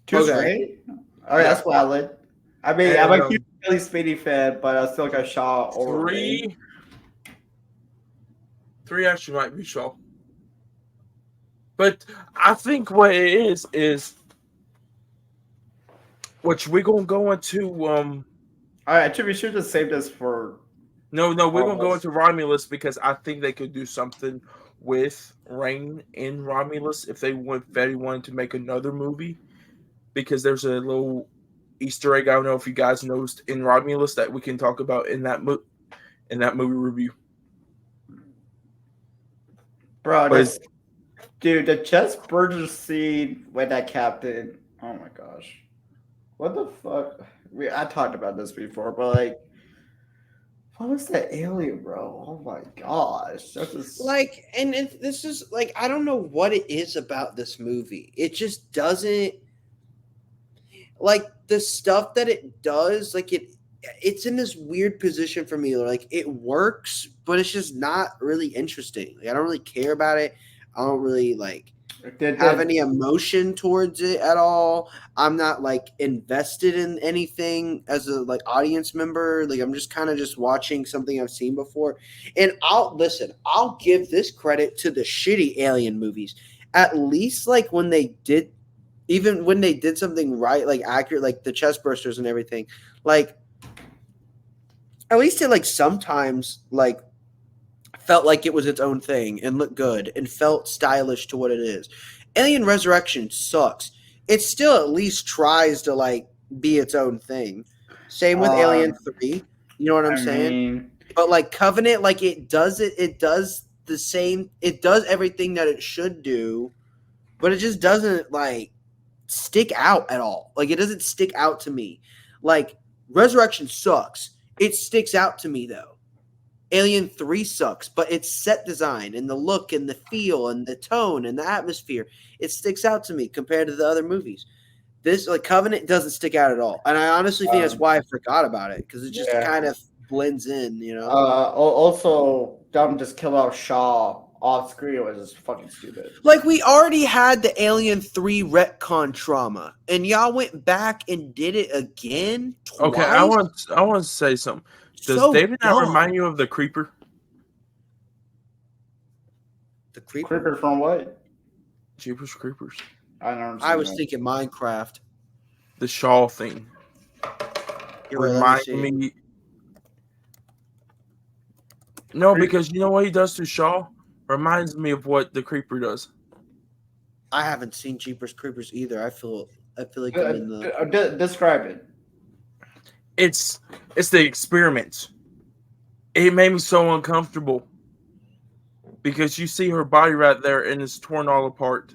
Two's Okay. right? All right, Yeah. that's valid. I mean, I'm And a huge Billy Speedy fan, but I still got Shaw over Rain. three actually might be Shaw. But I think what it is which we're gonna go into All right, we should just save this for. no, we're gonna go Romulus. into Romulus because I think they could do something with Rain in Romulus if they wanted to make another movie. Because there's a little Easter egg I don't know if you guys noticed in Romulus that we can talk about in that movie review. Bro, But that's, dude, the chest burger scene with that captain. Oh my gosh. What the fuck? I talked about this before, but like, what was that alien, bro? Oh my gosh. That's just Like, and this is like, I don't know what it is about this movie. It just doesn't, like, the stuff that it does, like, it's in this weird position for me. Like, it works, but it's just not really interesting. Like, I don't really care about it. I don't really like have any emotion towards it at all. I'm not like invested in anything as a like audience member. Like, I'm just kind of just watching something I've seen before. And I'll give this credit to the shitty Alien movies. At least like when they did something right, like accurate, like the chest bursters and everything, like at least it like sometimes like felt like it was its own thing and looked good and felt stylish to what it is. Alien Resurrection sucks. It still at least tries to like be its own thing. Same with Alien 3. You know what I'm saying? mean, But like Covenant, like it does the same, it does everything that it should do, but it just doesn't like stick out at all. Like it doesn't stick out to me. Like Resurrection sucks. It sticks out to me though. Alien 3 sucks, but its set design and the look and the feel and the tone and the atmosphere, it sticks out to me compared to the other movies. This like Covenant doesn't stick out at all. And I honestly think that's why I forgot about it, because it just kind of blends in, you know. Also, them just kill off Shaw off screen was just fucking stupid. Like we already had the Alien 3 retcon trauma, and y'all went back and did it again twice? okay, I want to say something. Does So David not dumb. remind you of the Creeper? The Creeper? Creeper from what? Jeepers Creepers. I was thinking Minecraft. The Shaw thing. Here, let me Remind see. me. No, because you know what he does to Shaw? Reminds me of what the Creeper does. I haven't seen Jeepers Creepers either. I feel like I'm in the. Describe it. It's the experiment. It made me so uncomfortable because you see her body right there and it's torn all apart.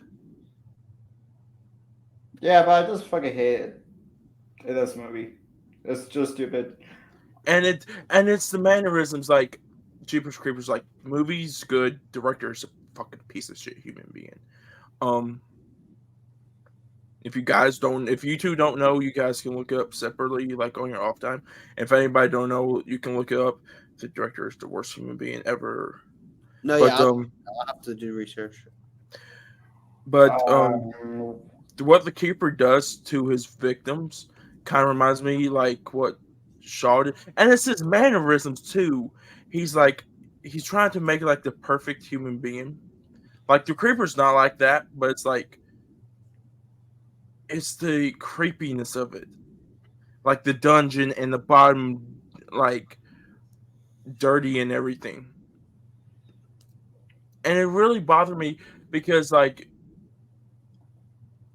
Yeah, but I just fucking hate it in this movie. It's just stupid. And it's the mannerisms like Jeepers Creepers, like movies good, director's a fucking piece of shit human being. If you two don't know, you guys can look it up separately, like on your off time. If anybody don't know, you can look it up. The director is the worst human being ever. No, But yeah, I'll have to do research. But what the Keeper does to his victims kind of reminds me like what Shaw did, and it's his mannerisms too. He's trying to make like the perfect human being. Like the Creeper's not like that, but it's like it's the creepiness of it, like the dungeon and the bottom, like dirty and everything. And it really bothered me because like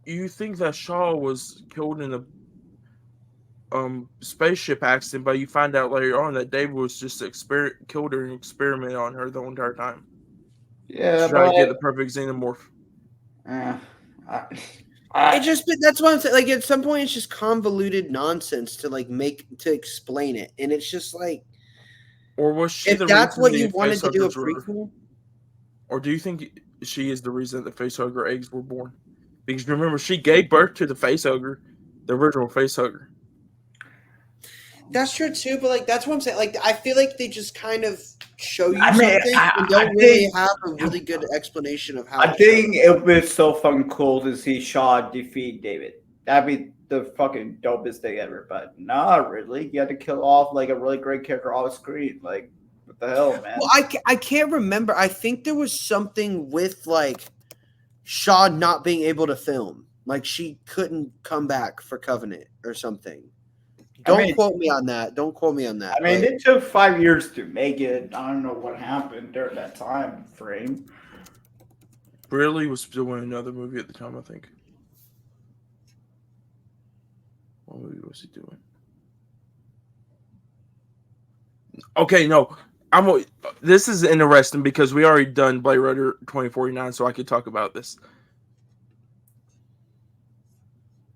you think that Shaw was killed in a spaceship accident, but you find out later on that David was just killed her and experimented on her the whole entire time. Yeah, to try to get the perfect xenomorph. That's what I'm saying. Like at some point, it's just convoluted nonsense to like explain it, and it's just like. Or was she if the that's reason what the you wanted to do a facehuggers prequel? Or do you think she is the reason that the facehugger eggs were born? Because remember, she gave birth to the facehugger, the original facehugger. That's true too, but like that's what I'm saying. Like I feel like they just kind of show you I mean, something and don't really have a really good explanation of how. I think it would be so fucking cool to see Shaw defeat David. That'd be the fucking dopest thing ever. But not really. You had to kill off like a really great character off screen. Like, what the hell, man? Well, I can't remember. I think there was something with like Shaw not being able to film. Like she couldn't come back for Covenant or something. Don't quote me on that. Don't quote me on that. I mean, it took 5 years to make it. I don't know what happened during that time frame. Ridley was doing another movie at the time, I think. What movie was he doing? Okay, no. This is interesting because we already done Blade Runner 2049, so I could talk about this.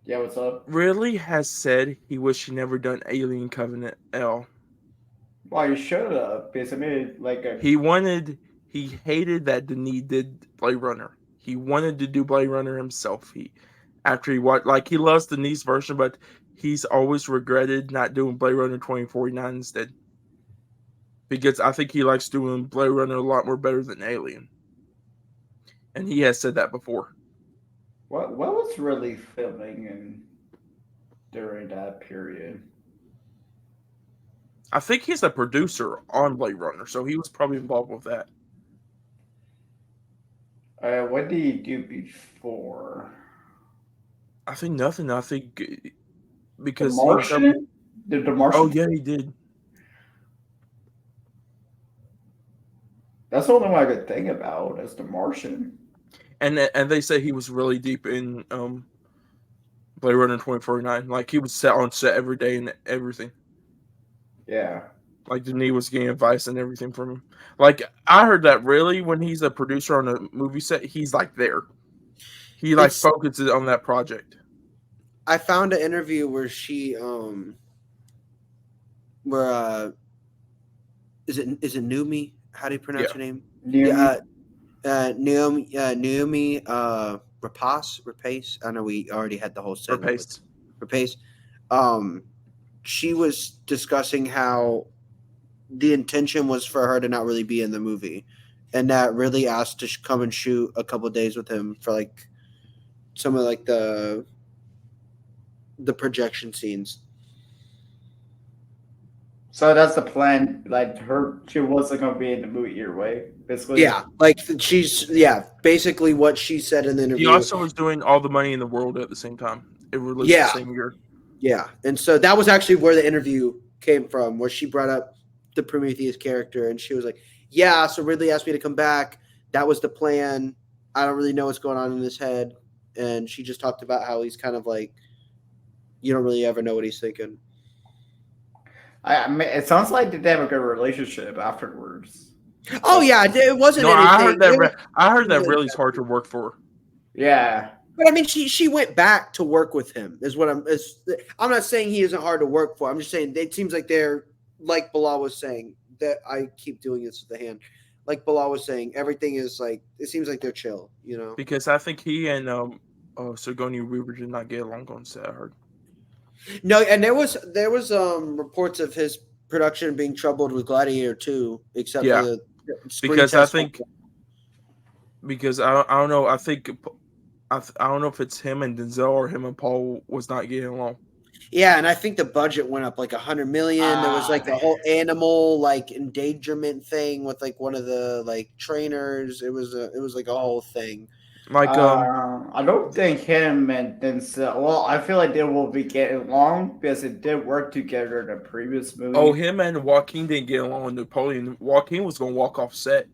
Yeah, what's up? Ridley has said he wished he never done Alien Covenant L. Well, you should have, because I made like a. He hated that Denis did Blade Runner. He wanted to do Blade Runner himself. After he watched, like, he loves Denis' version, but he's always regretted not doing Blade Runner 2049 instead. Because I think he likes doing Blade Runner a lot more better than Alien. And he has said that before. What was really filming during that period? I think he's a producer on Blade Runner, so he was probably involved with that. What did he do before? I think nothing. I think The because Martian? Did the Martian? Oh yeah, he did. That's the only one I could think about as the Martian. And they say he was really deep in Blade Runner 2049. Like he was set on set every day and everything. Yeah. Like Denis was getting advice and everything from him. Like I heard that really when he's a producer on a movie set, he's like there. He like focuses on that project. I found an interview where she is it Numi? How do you pronounce her name? Naomi Rapace. I know we already had the whole segment. Rapace. She was discussing how the intention was for her to not really be in the movie, and that really asked to come and shoot a couple days with him for like some of like the projection scenes. So that's the plan. Like she wasn't gonna be in the movie either way. Basically. Yeah, like basically what she said in the interview. He also was doing All the Money in the World at the same time. It released the same year. Yeah, and so that was actually where the interview came from, where she brought up the Prometheus character, and she was like, "Yeah, so Ridley asked me to come back. That was the plan. I don't really know what's going on in his head." And she just talked about how he's kind of like, you don't really ever know what he's thinking. I mean, it sounds like they have a good relationship afterwards. Oh yeah, it wasn't. No, anything. I heard that Ridley's hard to work for. Yeah. But I mean, she went back to work with him. Is what I'm not saying he isn't hard to work for. I'm just saying it seems like they're like Bilal was saying that I keep doing this with the hand. Like Bilal was saying, everything is like it seems like they're chill, you know. Because I think he and Sigourney Weaver did not get along on set. I heard. No, and there was reports of his production being troubled with Gladiator 2, except for the because I think because I don't know. I think. I don't know if it's him and Denzel or him and Paul was not getting along. Yeah, and I think the budget went up like $100 million. There was like the whole animal like endangerment thing with like one of the like trainers. It was like a whole thing. Like I don't think him and Denzel. Well, I feel like they will be getting along because it did work together in the previous movie. Oh, him and Joaquin didn't get along with Napoleon. Joaquin was going to walk off set.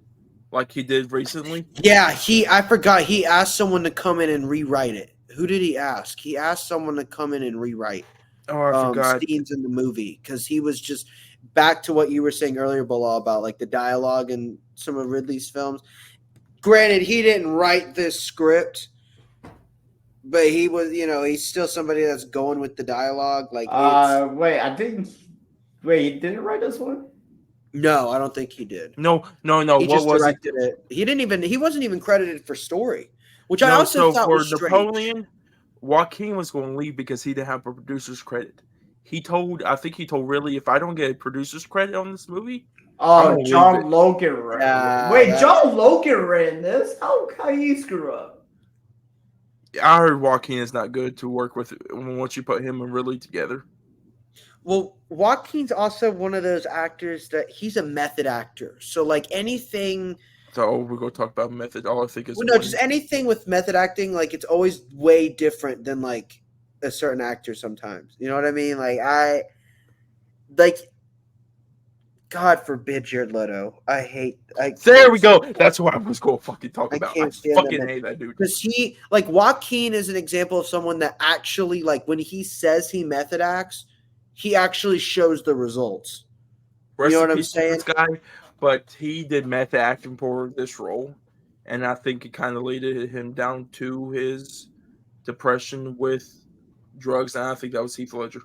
Like he did recently? Yeah, I forgot. He asked someone to come in and rewrite it. Who did he ask? He asked someone to come in and rewrite I forgot. scenes in the movie because he was just back to what you were saying earlier, Bilal, about like the dialogue in some of Ridley's films. Granted, he didn't write this script, but he was, he's still somebody that's going with the dialogue. Like, he didn't write this one. No, I don't think he did. No. He what just was directed it? He wasn't even credited for story, which I also thought was strange. Napoleon, Joaquin was going to leave because he didn't have a producer's credit. I think he told Ridley, if I don't get a producer's credit on this movie, Oh, gonna leave John it. Logan ran. Yeah, Wait, that's- John Logan ran this? How you screw up? I heard Joaquin is not good to work with once you put him and Ridley together. Well, Joaquin's also one of those actors that he's a method actor. So like anything, So we're gonna talk about method. All I think is well, no, just anything with method acting, like it's always way different than like a certain actor sometimes. You know what I mean? Like God forbid Jared Leto. There we go. That's what I was going to fucking talk I about. can't I stand fucking that. hate that dude. Because he, like, Joaquin is an example of someone that actually, like, when he says he method acts, he actually shows the results. Rest You know in what I'm peace to saying? this guy, but he did method acting for this role, and I think it kind of led him down to his depression with drugs, and I think that was Heath Ledger.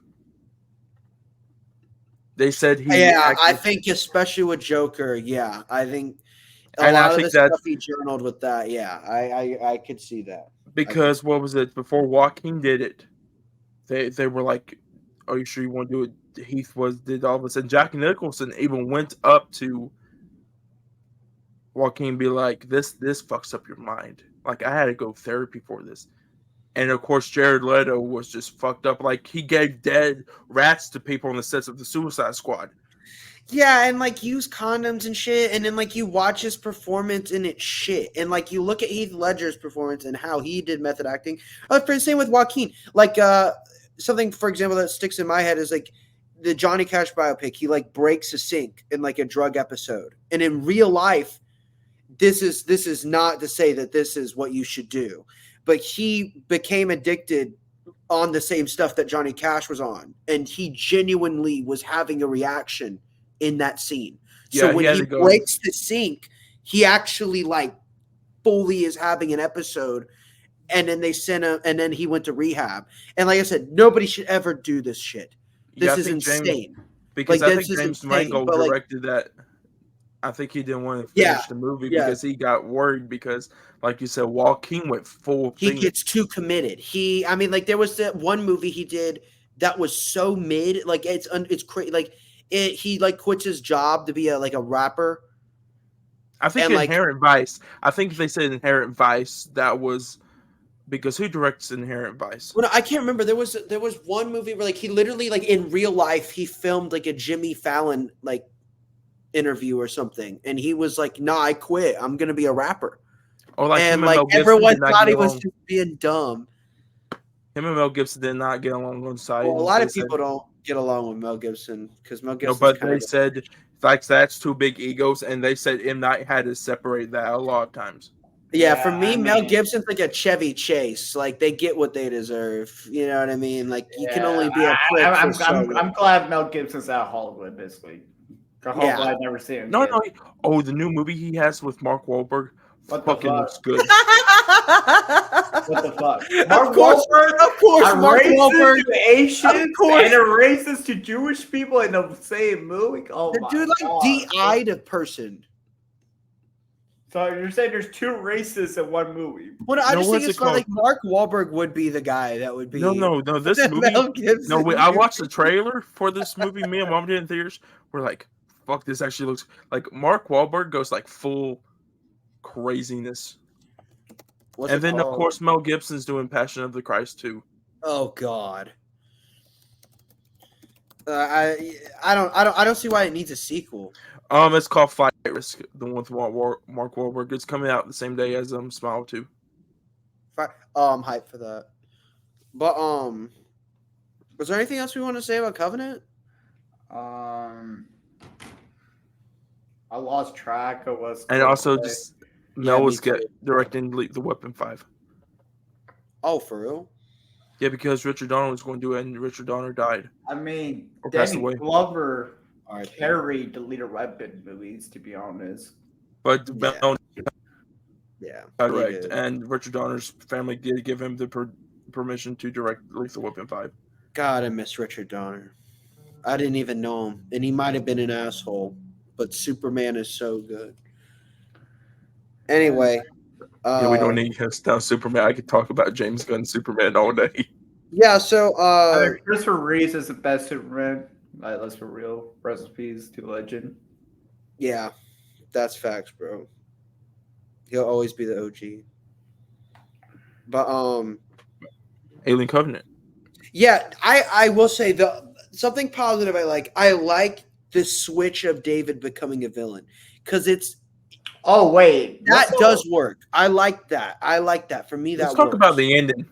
They said he Yeah, I actually, think especially with Joker, yeah. I think a and I lot of think the that stuff he journaled with that, yeah. I could see that. because what was it before Joaquin did it? They were like, "Are you sure you want to do it?" Heath did all this, and Jack Nicholson even went up to Joaquin, be like, "This fucks up your mind. Like I had to go therapy for this." And of course, Jared Leto was just fucked up. Like he gave dead rats to people on the sets of the Suicide Squad. Yeah, and like use condoms and shit, and then like you watch his performance and it's shit. And like you look at Heath Ledger's performance and how he did method acting. Same with Joaquin. Like something, for example, that sticks in my head is like the Johnny Cash biopic. He like breaks a sink in like a drug episode. And in real life, this is not to say that this is what you should do. But he became addicted on the same stuff that Johnny Cash was on. And he genuinely was having a reaction in that scene. Yeah, So he when had he to go. breaks the sink, he actually like fully is having an episode, and then they sent him, and then he went to rehab. And like I said, nobody should ever do this shit. Yeah, This I is think insane. because Like, I this think is James insane, Mangold but, like- directed that. I think he didn't want to Yeah, finish the movie yeah. because he got worried because, like you said, Joaquin went full He thing. gets too committed. I mean, like there was that one movie he did that was so mid, like it's crazy. Like he like quits his job to be a rapper. I think and, like- Inherent Vice. I think if they said Inherent Vice, that was because who directs Inherent Vice? Well, I can't remember. There was one movie where like he literally like in real life he filmed like a Jimmy Fallon like interview or something, and he was like, "Nah, I quit. I'm gonna be a rapper." Or like And him and like Mel Gibson everyone did not thought get he was along. just being dumb. Him and Mel Gibson did not get along on side. Well, a lot of people don't get along with Mel Gibson because Mel No, Gibson. but they said like that's two big egos, and they said M. Night had to separate that a lot of times. Yeah, Yeah, for me, I Mel mean- Gibson's like a Chevy Chase. Like they get what they deserve. You know what I mean? Like you can Yeah, only be a prick. I'm glad Mel Gibson's out of Hollywood this week. Hopefully Yeah. I've never seen him. No, again. no. The new movie he has with Mark Wahlberg What the fucking fuck? looks good. What the fuck? Of course, A Mark Wahlberg. racist to Asians Of course. and a racist to Jewish people in the same movie? Oh The my dude like God. DI'd a person. So you're saying there's two racists in one movie? Well, I No, just think what's it's it fun. called? Like Mark Wahlberg would be the guy that would be. No. This movie. Mel Gibson. No, wait. I watched the trailer for this movie. Me and Mom did in theaters. We're like, fuck, this actually looks like Mark Wahlberg goes like full craziness. What's And it then of called? course Mel Gibson's doing Passion of the Christ too. Oh God. I don't see why it needs a sequel. It's called Flight Risk, the one with Mark Wahlberg. It's coming out the same day as Smile 2. I'm hyped for that. But was there anything else we want to say about Covenant? I lost track of what's. And going also on. just Mel me was too. directing The Weapon 5. Oh, for real? Yeah, because Richard Donner was going to do it, and Richard Donner died. I mean, Or passed Danny away. Glover All right. carried the Leader Weapon movies, to be honest. But Yeah. Mel Yeah. direct, did. and Richard Donner's family did give him the permission to direct Lethal Weapon 5. God, I miss Richard Donner. I didn't even know him, and he might have been an asshole, but Superman is so good. Anyway, Yeah, we don't need his down Superman. I could talk about James Gunn Superman all day. Yeah, so Christopher Reeves is the best Superman. Like, let's be real. Recipes to legend. yeah, that's facts, bro. He'll always be the OG. But Alien Covenant. yeah, I will say something positive I like. I like the switch of David becoming a villain because Oh wait, that does work. I like that. For me, Let's that talk works. about the ending.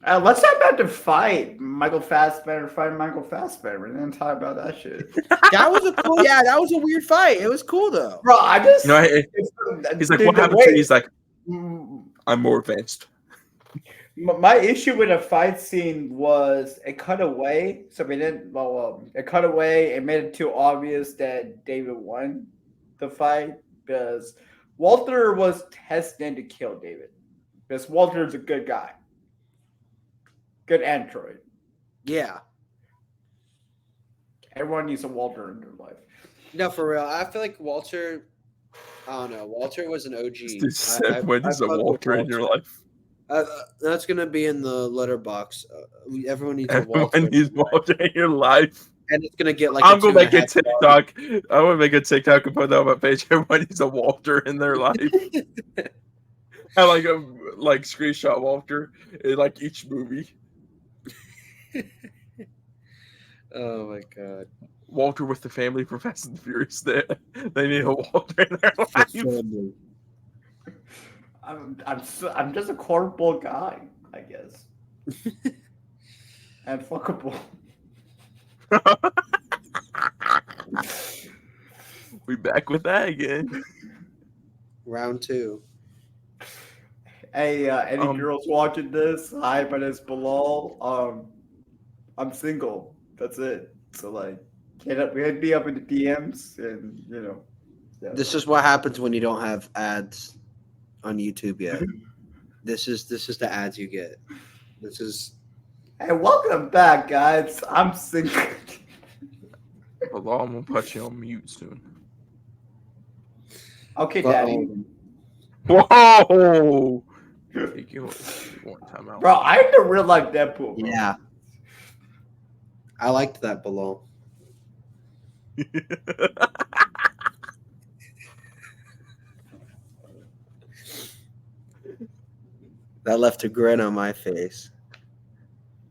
Let's talk about the fight. Michael Fassbender fighting Michael Fassbender. We didn't talk about that shit. That was a cool. Yeah, that was a weird fight. It was cool though. Bro, I just. You know, he's like, "What happened to you?" He's like, "I'm more advanced." My issue with the fight scene was it cut away, so we didn't. Well, it cut away. It made it too obvious that David won the fight because Walter was testing to kill David. Because Walter's a good guy, good android. Yeah. Everyone needs a Walter in their life. No, for real. I feel like Walter. I don't know. Walter was an OG. When is a fuck with Walter in your life? That's gonna be in the letterbox. Everyone needs a Walter. Everyone needs Walter in your life. And it's gonna get like. I'm gonna make a TikTok. I'm gonna make a TikTok and put that on my page. Everyone needs a Walter in their life. I like screenshot Walter in like each movie. Oh my god. Walter with the family for Fast and the Furious. They need a Walter in their life. I'm just a cornball guy, I guess. And fuckable. We back with that again. Round 2. Hey, any girls watching this? Hi, my name's Bilal. I'm single. That's it. So like, we'd be up in the DMs, and you know. Yeah. This is what happens when you don't have ads on YouTube yet. This is the ads you get. This is. Hey, welcome back, guys. I'm single. Bilal, I'm gonna put you on mute soon. Okay, Daddy. Whoa! Take you one time out. Bro, I'm the real life Deadpool. Bro. Yeah. I liked that Bilal. That left a grin on my face.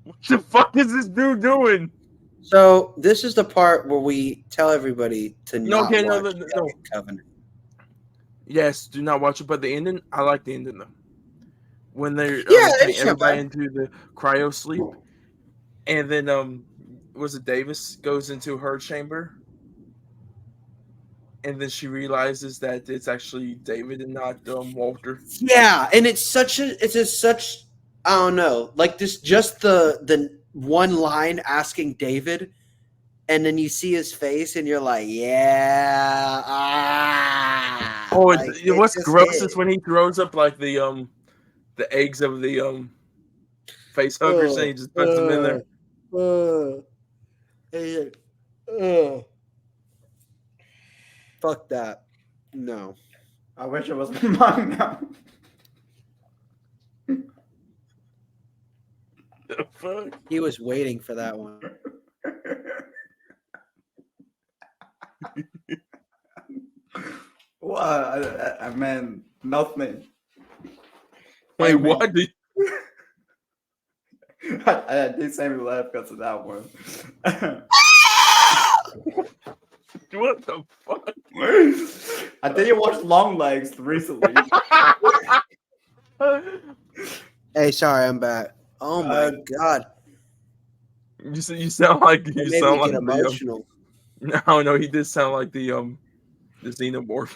What the fuck is this dude doing? So this is the part where we tell everybody to not watch Covenant. Yes, do not watch it. But the ending, I like the ending though. When they're everybody into the cryo sleep, and then was it Davis goes into her chamber, and then she realizes that it's actually David and not Walter. Yeah, and it's such I don't know, like this just the one line asking David, and then you see his face, and you're like, yeah. Oh, like, what's gross is when he throws up like the eggs of the face huggers, and he just puts them in there. Fuck that. No. I wish it was mine now. The fuck? He was waiting for that one. What? I meant nothing. Wait, what? I did Sammy laugh because of that one. What the fuck? I think you watched Long Legs recently. Hey, sorry, I'm back. Oh my god! You sound like emotional. No, he did sound like the xenomorph.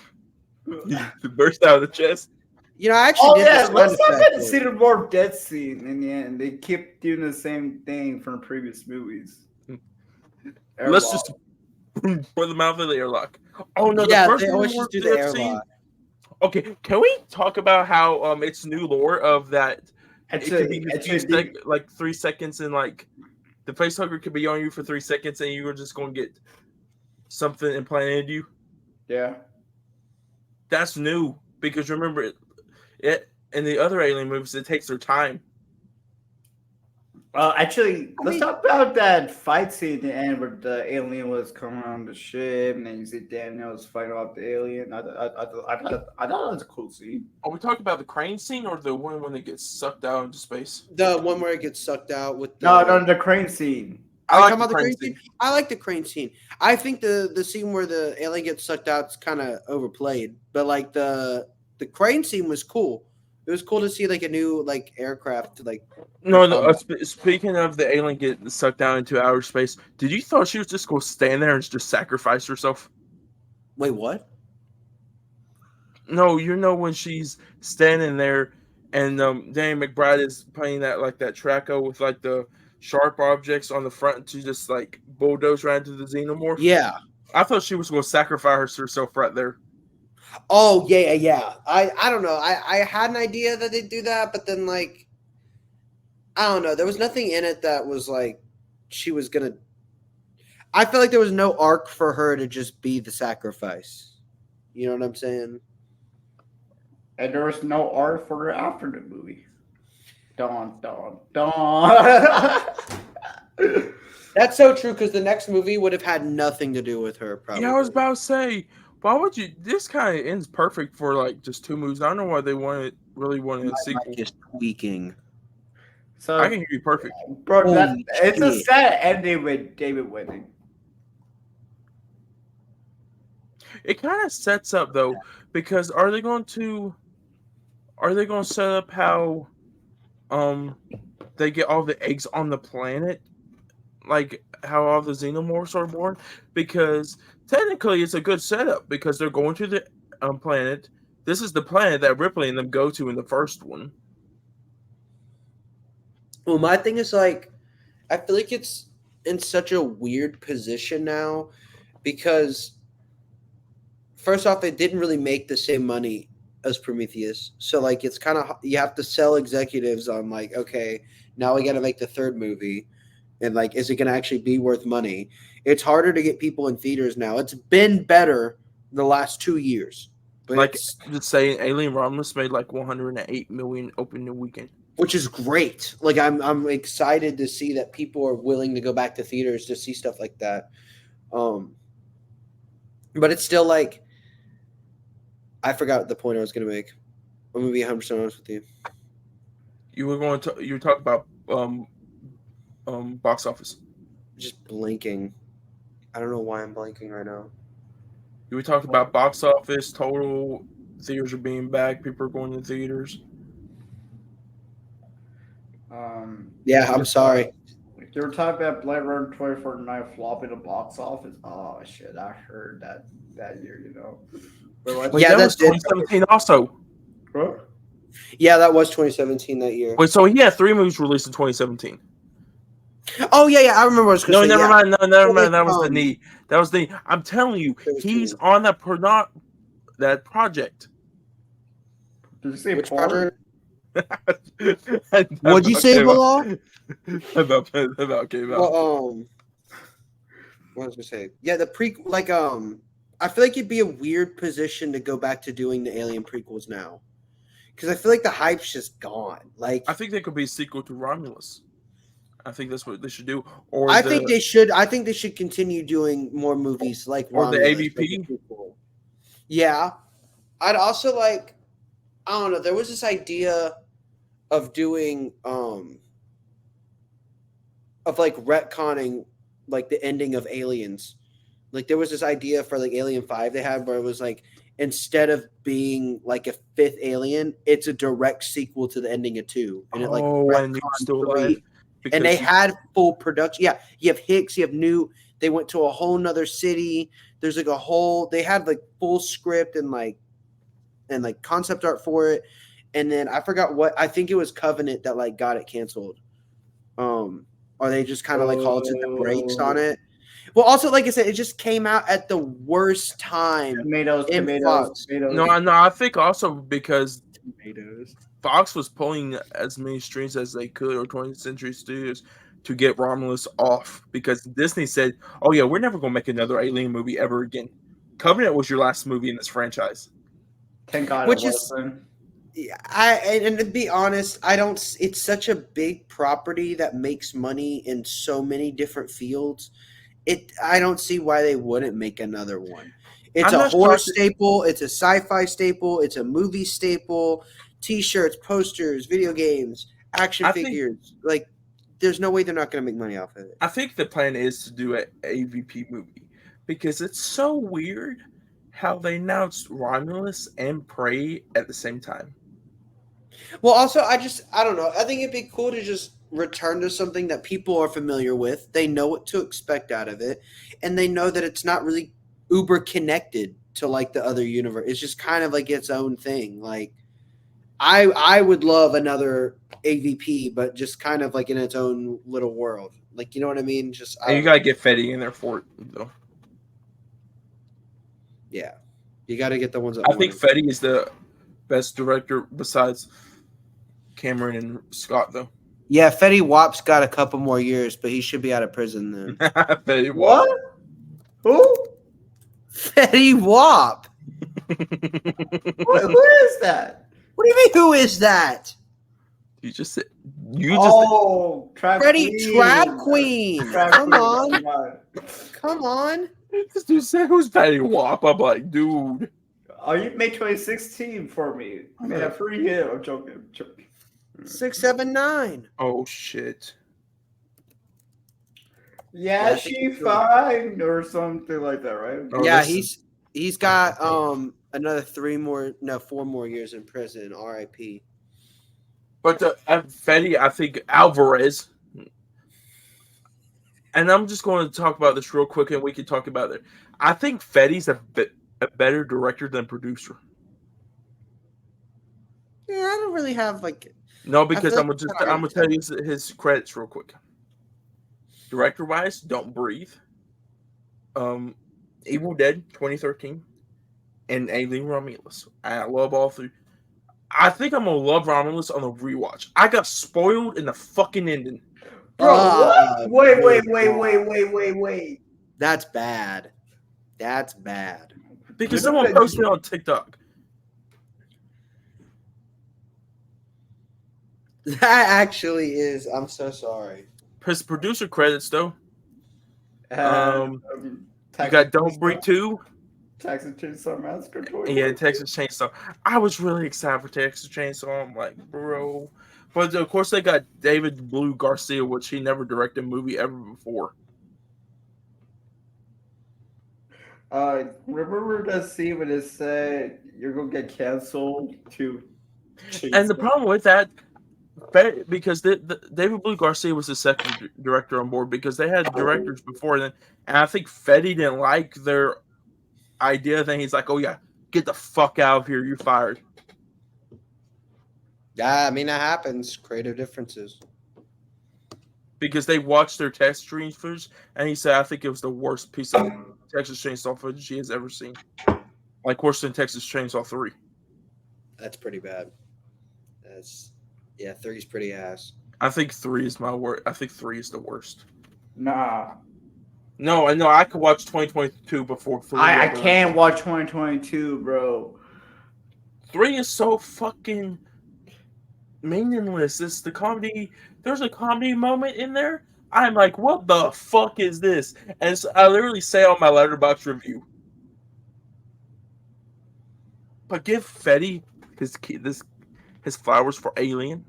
He burst out of the chest. You know, I actually did this let's talk about the xenomorph death scene in the end. They keep doing the same thing from previous movies. Let's just pour them out of the airlock. Oh no! Yeah, the first they always just do the airlock. Okay, can we talk about how it's new lore of that? It's it could be like 3 seconds, and like the facehugger could be on you for 3 seconds, and you were just going to get something implanted in you. Yeah, that's new because remember it in the other alien movies it takes their time. Actually, let's mean- talk about that fight scene at the end where the alien was coming on the ship, and then you see Daniels fighting off the alien. I thought that was a cool scene. Are we talking about the crane scene or the one when it gets sucked out into space? The one where it gets sucked out with the No, the crane scene. Are you like talking about the crane scene? I like the crane scene. I think the scene where the alien gets sucked out is kind of overplayed, but like the crane scene was cool. It was cool to see like a new like aircraft like. No. Speaking of the alien getting sucked down into outer space, did you thought she was just going to stand there and just sacrifice herself? Wait, what? No, when she's standing there and Danny McBride is playing that Traco with like the sharp objects on the front to just like bulldoze right into the xenomorph. Yeah. I thought she was going to sacrifice herself right there. Oh yeah. I don't know. I had an idea that they'd do that, but then like I don't know. There was nothing in it that was like she was gonna. I feel like there was no arc for her to just be the sacrifice. You know what I'm saying? And there was no art for her after the movie. Dawn. That's so true because the next movie would have had nothing to do with her. Probably. Yeah, I was about to say, why would you? This kind of ends perfect for like just 2 movies. I don't know why they really wanted a sequel. Just tweaking. So, I can hear you perfect. bro, Holy it's a shit. sad ending with David winning. It kind of sets up though, because are they going to set up how they get all the eggs on the planet, like how all the xenomorphs are born? Because technically it's a good setup because they're going to the planet. This is the planet that Ripley and them go to in the first one. Well, my thing is like, I feel like it's in such a weird position now because, first off, it didn't really make the same money as Prometheus. So, like, it's kind of, you have to sell executives on, like, okay, now we got to make the third movie. And, like, is it going to actually be worth money? It's harder to get people in theaters now. It's been better the last 2 years. But Like, just saying, Alien Romulus made like 108 million opening weekend. which is great. Like I'm excited to see that people are willing to go back to theaters to see stuff like that. But it's still like I forgot the point I was going to make. I'm going to be 100% honest with you. You were talking about box office. Just blinking. I don't know why I'm blanking right now. You were talking about box office, total theaters are being back, people are going to theaters. Yeah, I'm sorry. You were talking about Blade Runner 2049 flopping the box office. Oh shit, I heard that year, you know. Wait, Yeah, that that's was 2017 also. Huh? Yeah, that was 2017 that year. Wait, so he had 3 movies released in 2017. Oh yeah, I remember what I was going to No, say. never mind. No, never mind. That was the Um, knee. That was the. I'm telling you, It was he's the- on that project. Did you say Which porn? project? What'd you say, Bilal? About came out. Well, what was I gonna say? Yeah, the like I feel like it'd be a weird position to go back to doing the Alien prequels now, because I feel like the hype's just gone. Like I think they could be a sequel to Romulus. I think that's what they should do. Or I think they should. I think they should continue doing more movies like Or the Romulus, AVP? like the prequel. Yeah, I'd also like. I don't know. There was this idea of doing of like retconning like the ending of Aliens. Like there was this idea for like Alien 5 they had where it was like instead of being like a 5th alien, it's a direct sequel to the ending of 2. And it like and you're still retconned 3. alive. And they Because- had full production. Yeah, you have Hicks, you have New. They went to a whole nother city. There's like a whole. They had like full script and like concept art for it. And then I forgot what. I think it was Covenant that like got it canceled. Or they just kind of like halted the brakes on it. Well, also like I said, it just came out at the worst time. Tomatoes. No, I think also because Tomatoes. Fox was pulling as many strings as they could, or 20th Century Studios, to get Romulus off. Because Disney said, "Oh yeah, we're never gonna make another Alien movie ever again. Covenant was your last movie in this franchise." Thank God Which it is- wasn't. And to be honest, I don't. It's such a big property that makes money in so many different fields. I don't see why they wouldn't make another one. It's I'm a not horror shocked. staple. It's a sci-fi staple. It's a movie staple. T-shirts, posters, video games, action I think figures. Like, there's no way they're not going to make money off of it. I think the plan is to do an AVP movie because it's so weird how they announced Romulus and Prey at the same time. Well, also, I don't know. I think it'd be cool to just return to something that people are familiar with. They know what to expect out of it, and they know that it's not really uber connected to like the other universe. It's just kind of like its own thing. Like, I would love another AVP, but just kind of like in its own little world. Like, you know what I mean? Just And you gotta get Fetty in there for it, though. yeah, you got to get the ones that I think Fetty is the best director besides Cameron and Scott, though. Yeah, Fetty Wap's got a couple more years, but he should be out of prison then. Fetty What? Who? Fetty Wap. Who is that? What do you mean? Who is that? You just said Trap Freddie Queen. Trap Queen. Trap Come Queen. on. Come on. this dude said who's Fetty Wap. I'm like, dude. Oh, you made 2016 for me. I made a free hit. I'm joking. 679. Oh shit. Yeah, Yeah, she fine or something like that, right? Oh, Yeah, this- he's got another 4 more years in prison. R.I.P. But Fetty, I think Alvarez. And I'm just going to talk about this real quick, and we can talk about it. I think Fetty's a better director than producer. Yeah, I don't really have like. No, because feel I'm like gonna tell you his credits real quick. Director wise, Don't Breathe, Evil Dead 2013, and Alien Romulus. I love all three. I think I'm gonna love Romulus on the rewatch. I got spoiled in the fucking ending. Bro, what? Wait. That's bad. That's bad. Because someone posted it on TikTok. That actually is. I'm so sorry. His producer credits though. You Texas got Don't Breathe 2. Texas Chainsaw Massacre. Yeah, Texas Chainsaw. I was really excited for Texas Chainsaw. I'm like, bro. But of course, they got David Blue Garcia, which he never directed a movie ever before. Remember that scene when it said you're gonna get canceled to? And the problem with that, because David Blue Garcia was the second director on board because they had directors before then, and I think Fetty didn't like their idea. Then he's like, "Oh yeah, get the fuck out of here! You're fired." Yeah, I mean that happens. Creative differences. Because they watched their test stream footage, and he said, "I think it was the worst piece of Texas Chainsaw footage he has ever seen, like worse than Texas Chainsaw 3." That's pretty bad. 3's pretty ass. I think 3 is my worst. I think 3 is the worst. Nah, No, I know I could watch 2022 before 3. I can't watch 2022, bro. 3 is so fucking meaningless. It's the comedy. There's a comedy moment in there. I'm like, what the fuck is this? And so I literally say on my Letterboxd review. But give Fetty his flowers for Alien,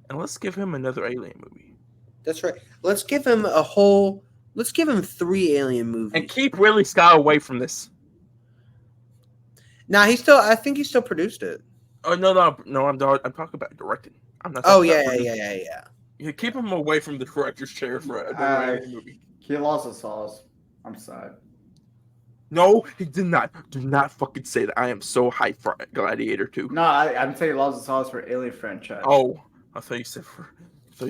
and let's give him another Alien movie. That's right. Let's give him a whole. Let's give him 3 Alien movies. And keep Ridley Scott away from this. Nah, I think he still produced it. Oh no! I'm talking about directing. I'm not. Oh talking yeah, about producing. yeah. You keep him away from the director's chair for another Alien movie. He lost the sauce. I'm sad. No, he did not. Do not fucking say that. I am so hyped for Gladiator 2. No, I'm saying he lost the sauce for Alien franchise. Oh, I thought you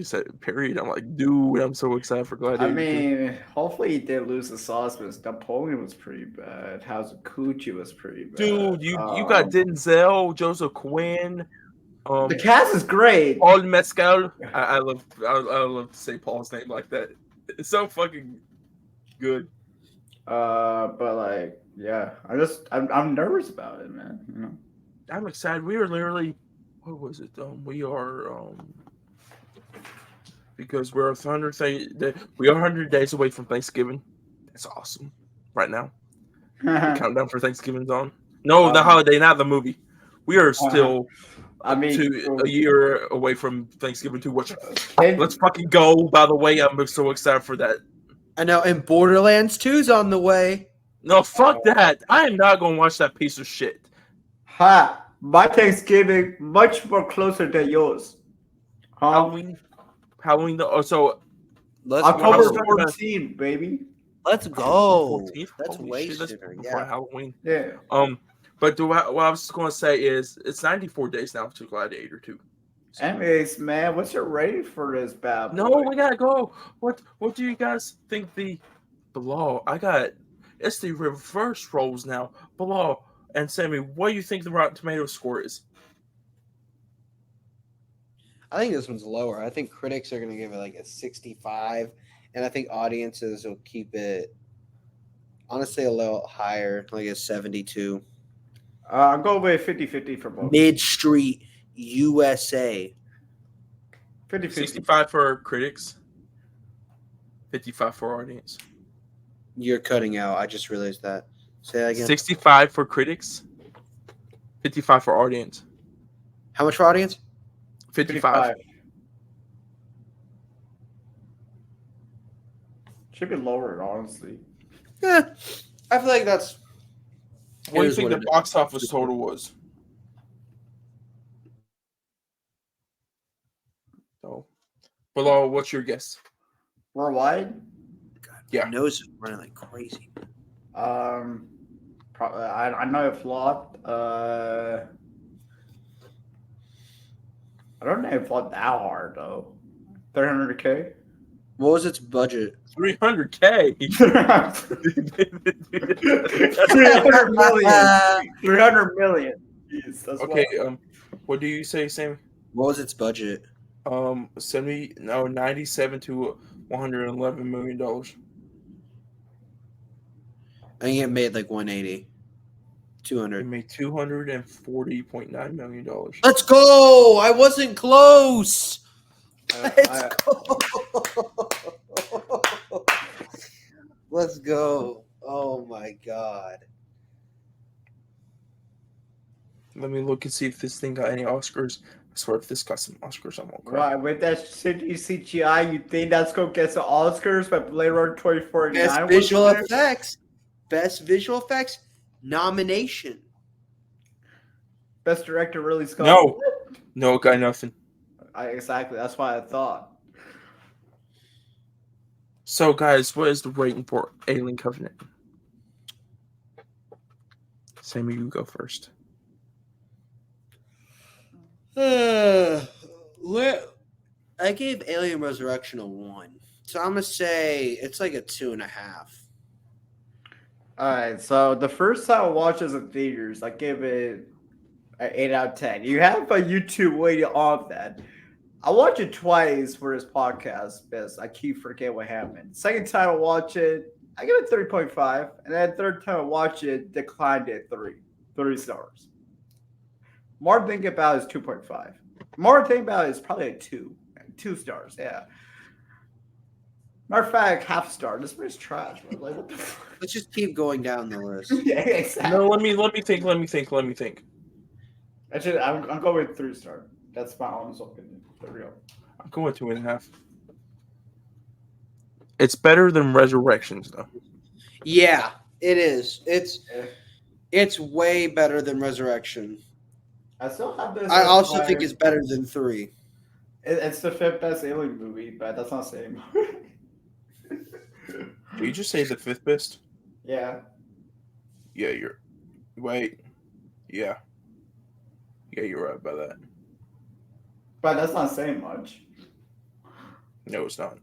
said period. I'm like, dude, I'm so excited for Gladiator. I mean, hopefully he did lose the sauce, but Napoleon was pretty bad. House of Gucci was pretty bad. Dude, you got Denzel, Joseph Quinn. The cast is great. Paul Mescal. I love to say Paul's name like that. It's so fucking good. But like, yeah, I'm nervous about it, man. You know, I'm excited. We were literally what was it? We are because we're 100 days away from Thanksgiving. That's awesome. Right now, the countdown for Thanksgiving's on. No, the holiday, not the movie. We are still I mean, a year away from Thanksgiving too. Which Hey, let's fucking go! By the way, I'm so excited for that. I know, and Borderlands 2's on the way. No, fuck that. I am not gonna watch that piece of shit. my Thanksgiving much more closer than yours. Halloween. So Let's October go. 14th, baby. Let's go. 14th. That's Holy way shit, that's sooner. before Yeah. Halloween. Yeah. But what I was going to say is it's 94 days now to Gladiator 2. So, Anyways, man, what's your rating for this bad boy? no, we gotta go. What do you guys think Bilal? It's the reverse roles now. Bilal and Sammy, what do you think the Rotten Tomatoes score is? I think this one's lower. I think critics are going to give it like a 65, and I think audiences will keep it, honestly, a little higher, like a 72. I'll go with 50-50 for both. Mid Street, USA. 50-50. 65 for critics, 55 for audience. You're cutting out. I just realized that. Say that again. 65 for critics, 55 for audience. How much for audience? 55. Should be lower, honestly. Yeah, I feel like that's. What do you is think what the it is. box office total was? So, Bilal, what's your guess? Worldwide? Yeah. My nose is running like crazy. I know it flopped. I don't know if it flopped that hard though. 300K. What was its budget? 300K. 300 million. 300 million. Jeez, that's Okay. wild. What do you say, Sammy? What was its budget? 97 to 111 million dollars. I think it made like 180. It 200. made $240.9 million. Let's go! I wasn't close. Let's go. Let's go. Oh my god. Let me look and see if this thing got any Oscars. I swear, if this got some Oscars, I'm gonna cry. Right, with that shitty CGI, you think that's gonna get some Oscars, but Blade Runner 2049 Best was visual there? effects. Best visual effects nomination. Best director really Scott. No, it got nothing. Exactly. That's why I thought. So, guys, what is the rating for Alien Covenant? Sammy, you go first. I gave Alien Resurrection a 1. So I'm going to say it's like a 2.5. All right. So the first time I watched this in theaters, I gave it an 8 out of 10. You have a YouTube waiting on that. I watched it twice for this podcast because I keep forgetting what happened. Second time I watch it, I give it 3.5. And then third time I watch it, declined it 3 stars. More thinking about it is 2.5. More thinking about it is probably a 2. 2 stars, yeah. Matter of fact, half star. This movie's trash. Bro. Like, what the fuck? Let's just keep going down the list. Yeah, exactly. No, let me think. Actually, I'm going with 3 star. That's my honest opinion. There we go. I'm going 2.5. It's better than Resurrections, though. Yeah, it is. It's way better than Resurrection. I still have this. I also think it's better than 3. It's the 5th best Alien movie, but that's not saying. Did you just say the 5th best? Yeah. Yeah, Wait. Yeah. Yeah, you're right about that. But that's not saying much. No, it's not.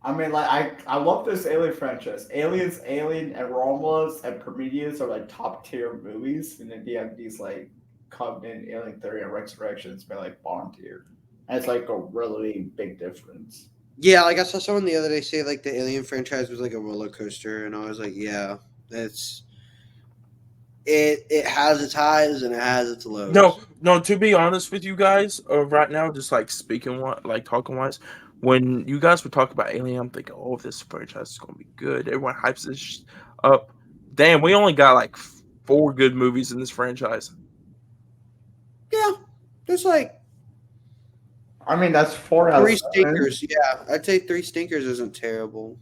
I mean, like, I love this Alien franchise. Aliens, Alien, and Romulus, and Prometheus are like top tier movies, and then you have these like Covenant, Alien 3, and Resurrections by like bottom tier. And it's like a really big difference. Yeah, like I saw someone the other day say like the Alien franchise was like a roller coaster, and I was like, yeah, it has its highs and it has its lows. No. To be honest with you guys, right now, just like talking wise, when you guys were talking about Alien, I'm thinking, oh, this franchise is gonna be good. Everyone hypes this up. Damn, we only got like 4 good movies in this franchise. Yeah, there's like I mean, that's 4 out of 3 7. stinkers. Yeah, I'd say 3 stinkers isn't terrible.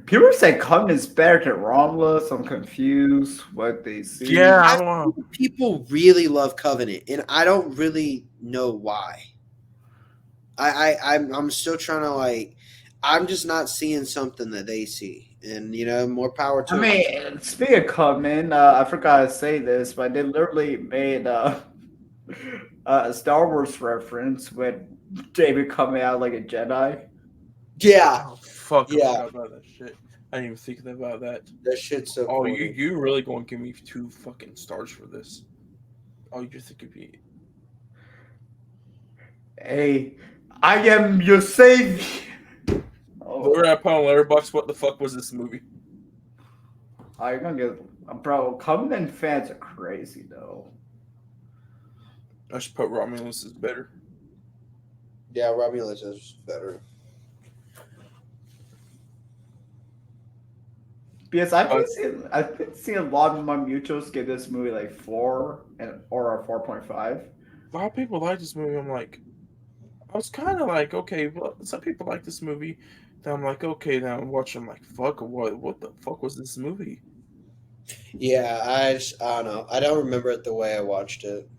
People say Covenant's better than Romulus. I'm confused what they see. Yeah, I I don't know. think people really love Covenant, and I don't really know why. I'm still trying to like. I'm just not seeing something that they see, and more power to I them. mean, speaking of Covenant, I forgot to say this, but they literally made a Star Wars reference with David coming out like a Jedi. Yeah, Oh, fuck, I Yeah. forgot about that shit. I didn't even think about that. that shit's so. Oh, corny. you really gonna give me 2 fucking stars for this? Oh, you think it'd be? Hey, I am your savior. Oh, We're at on Letterboxd. What the fuck was this movie? you're gonna get, bro. Covenant fans are crazy though. I should put Romulus is better. Yeah, Romulus is better. Because I've been seeing a lot of my mutuals give this movie like 4 or a 4.5. A lot of people like this movie. I'm like, I was kind of like, okay, well, some people like this movie. Then I'm like, okay, now I'm watching. I'm like, fuck, what the fuck was this movie? Yeah, I don't know. I don't remember it the way I watched it.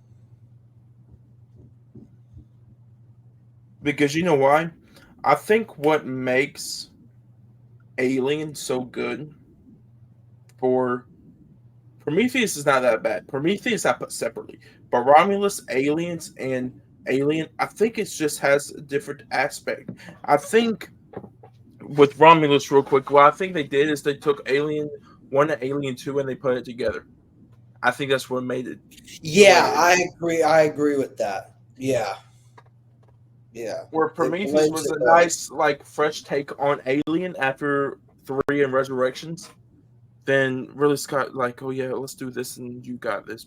Because you know why? I think what makes Alien so good for Prometheus is not that bad. Prometheus I put separately, but Romulus, Aliens, and Alien, I think it just has a different aspect. I think with Romulus, real quick, what I think they did is they took Alien 1 and Alien 2 and they put it together. I think that's what made it. Yeah, I agree. I agree with that. Yeah. Where Prometheus was a nice, like, fresh take on Alien after 3 and Resurrections. Then really Scott, like, oh yeah, let's do this, and you got this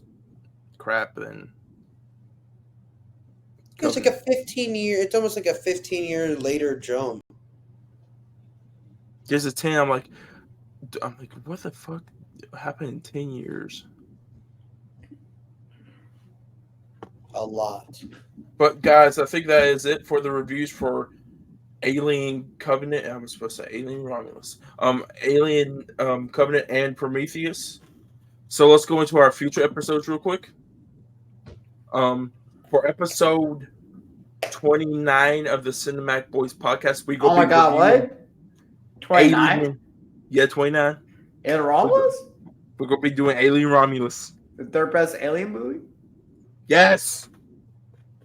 crap, and It's like a 15-year. It's almost like a 15-year later jump. there's a 10. I'm like, what the fuck happened in 10 years? A lot. But guys, I think that is it for the reviews for Alien Covenant. I was supposed to say Alien Romulus. Alien Covenant and Prometheus. So let's go into our future episodes real quick. For episode 29 of the Cinematic Boys podcast, we go. Oh my god, what? 29? Yeah, 29. In Romulus? We're gonna be doing Alien Romulus. The third best Alien movie? Yes.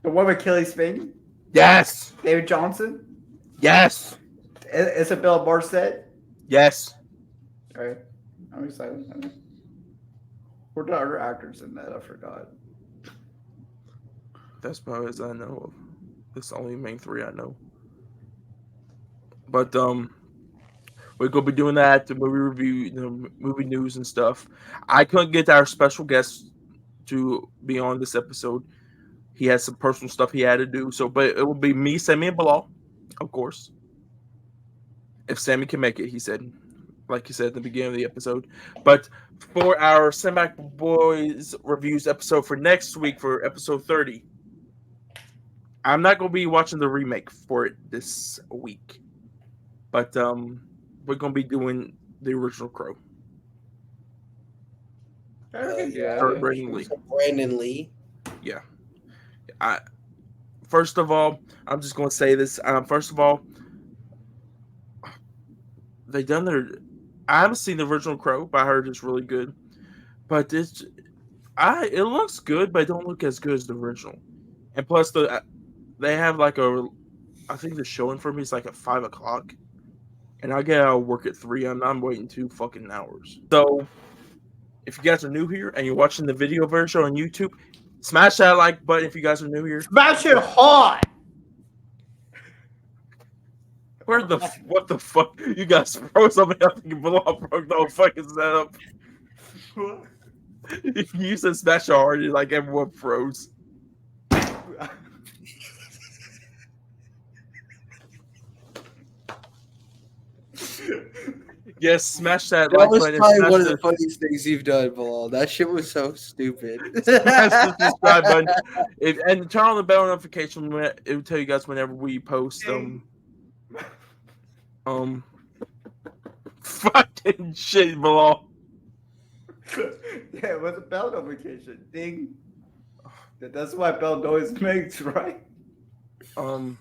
The one with Kelly Spade? Yes. David Johnson? Yes. Isabella Marcet? Yes. Alright. I'm excited. Who are the other actors in that? I forgot. That's about as I know of. That's the only main 3 I know. But we're gonna be doing that, the movie review, movie news and stuff. I couldn't get our special guest to be on this episode. He has some personal stuff he had to do. So, but it will be me, Sammy, and Bilal, of course. If Sammy can make it, he said, like he said at the beginning of the episode. But for our Cinematic Boys reviews episode for next week, for episode 30, I'm not going to be watching the remake for it this week. But we're going to be doing the original Crow. Yeah. Brandon Lee. Yeah. First of all, I'm just going to say this. First of all, they done their. I haven't seen the original Crow, but I heard it's really good. But it looks good, but it don't look as good as the original. And plus, they have like I think the showing for me is like at 5 o'clock, and I get out of work at 3. I'm waiting 2 fucking hours. So, if you guys are new here and you're watching the video version on YouTube, smash that like button if you guys are new here. Smash it hard! What the fuck? You guys froze up and I think Bilal broke the whole fucking setup. You said smash hard, like everyone froze. Yes, smash that That like was button. probably Smash one of the, the funniest things you've done, Bilal. That shit was so stupid. smash the subscribe button. And turn on the bell notification. It will tell you guys whenever we post fucking shit, Bilal. Yeah, it was a bell notification. Ding. That's why bell noise makes, right? I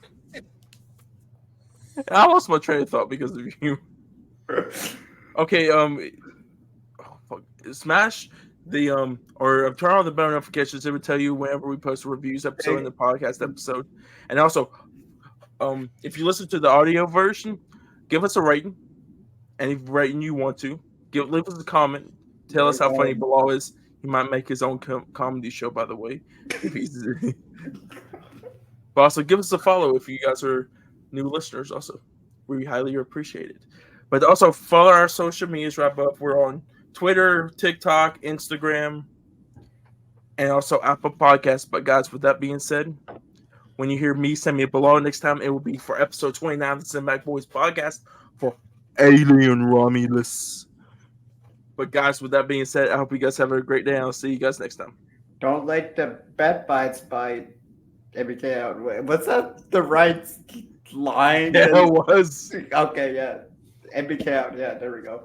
lost my train of thought because of you. Okay, smash the or turn on the bell notifications. It would tell you whenever we post a reviews episode and the podcast episode. And also, if you listen to the audio version, give us a rating. Any rating you want to, leave us a comment. Tell us how funny Bilal is. He might make his own comedy show, by the way. But also give us a follow if you guys are new listeners. Also, we highly appreciate it. But also follow our social medias right above. We're on Twitter, TikTok, Instagram, and also Apple Podcasts. But guys, with that being said, when you hear me, Sammy, Bilal next time, it will be for episode 29 of the Cinematic Boys podcast for Alien Romulus. But guys, with that being said, I hope you guys have a great day. And I'll see you guys next time. Don't let the bad bites bite. MK out. What's that? The right line? Yeah, it was. Okay, yeah. MK out. Yeah, there we go.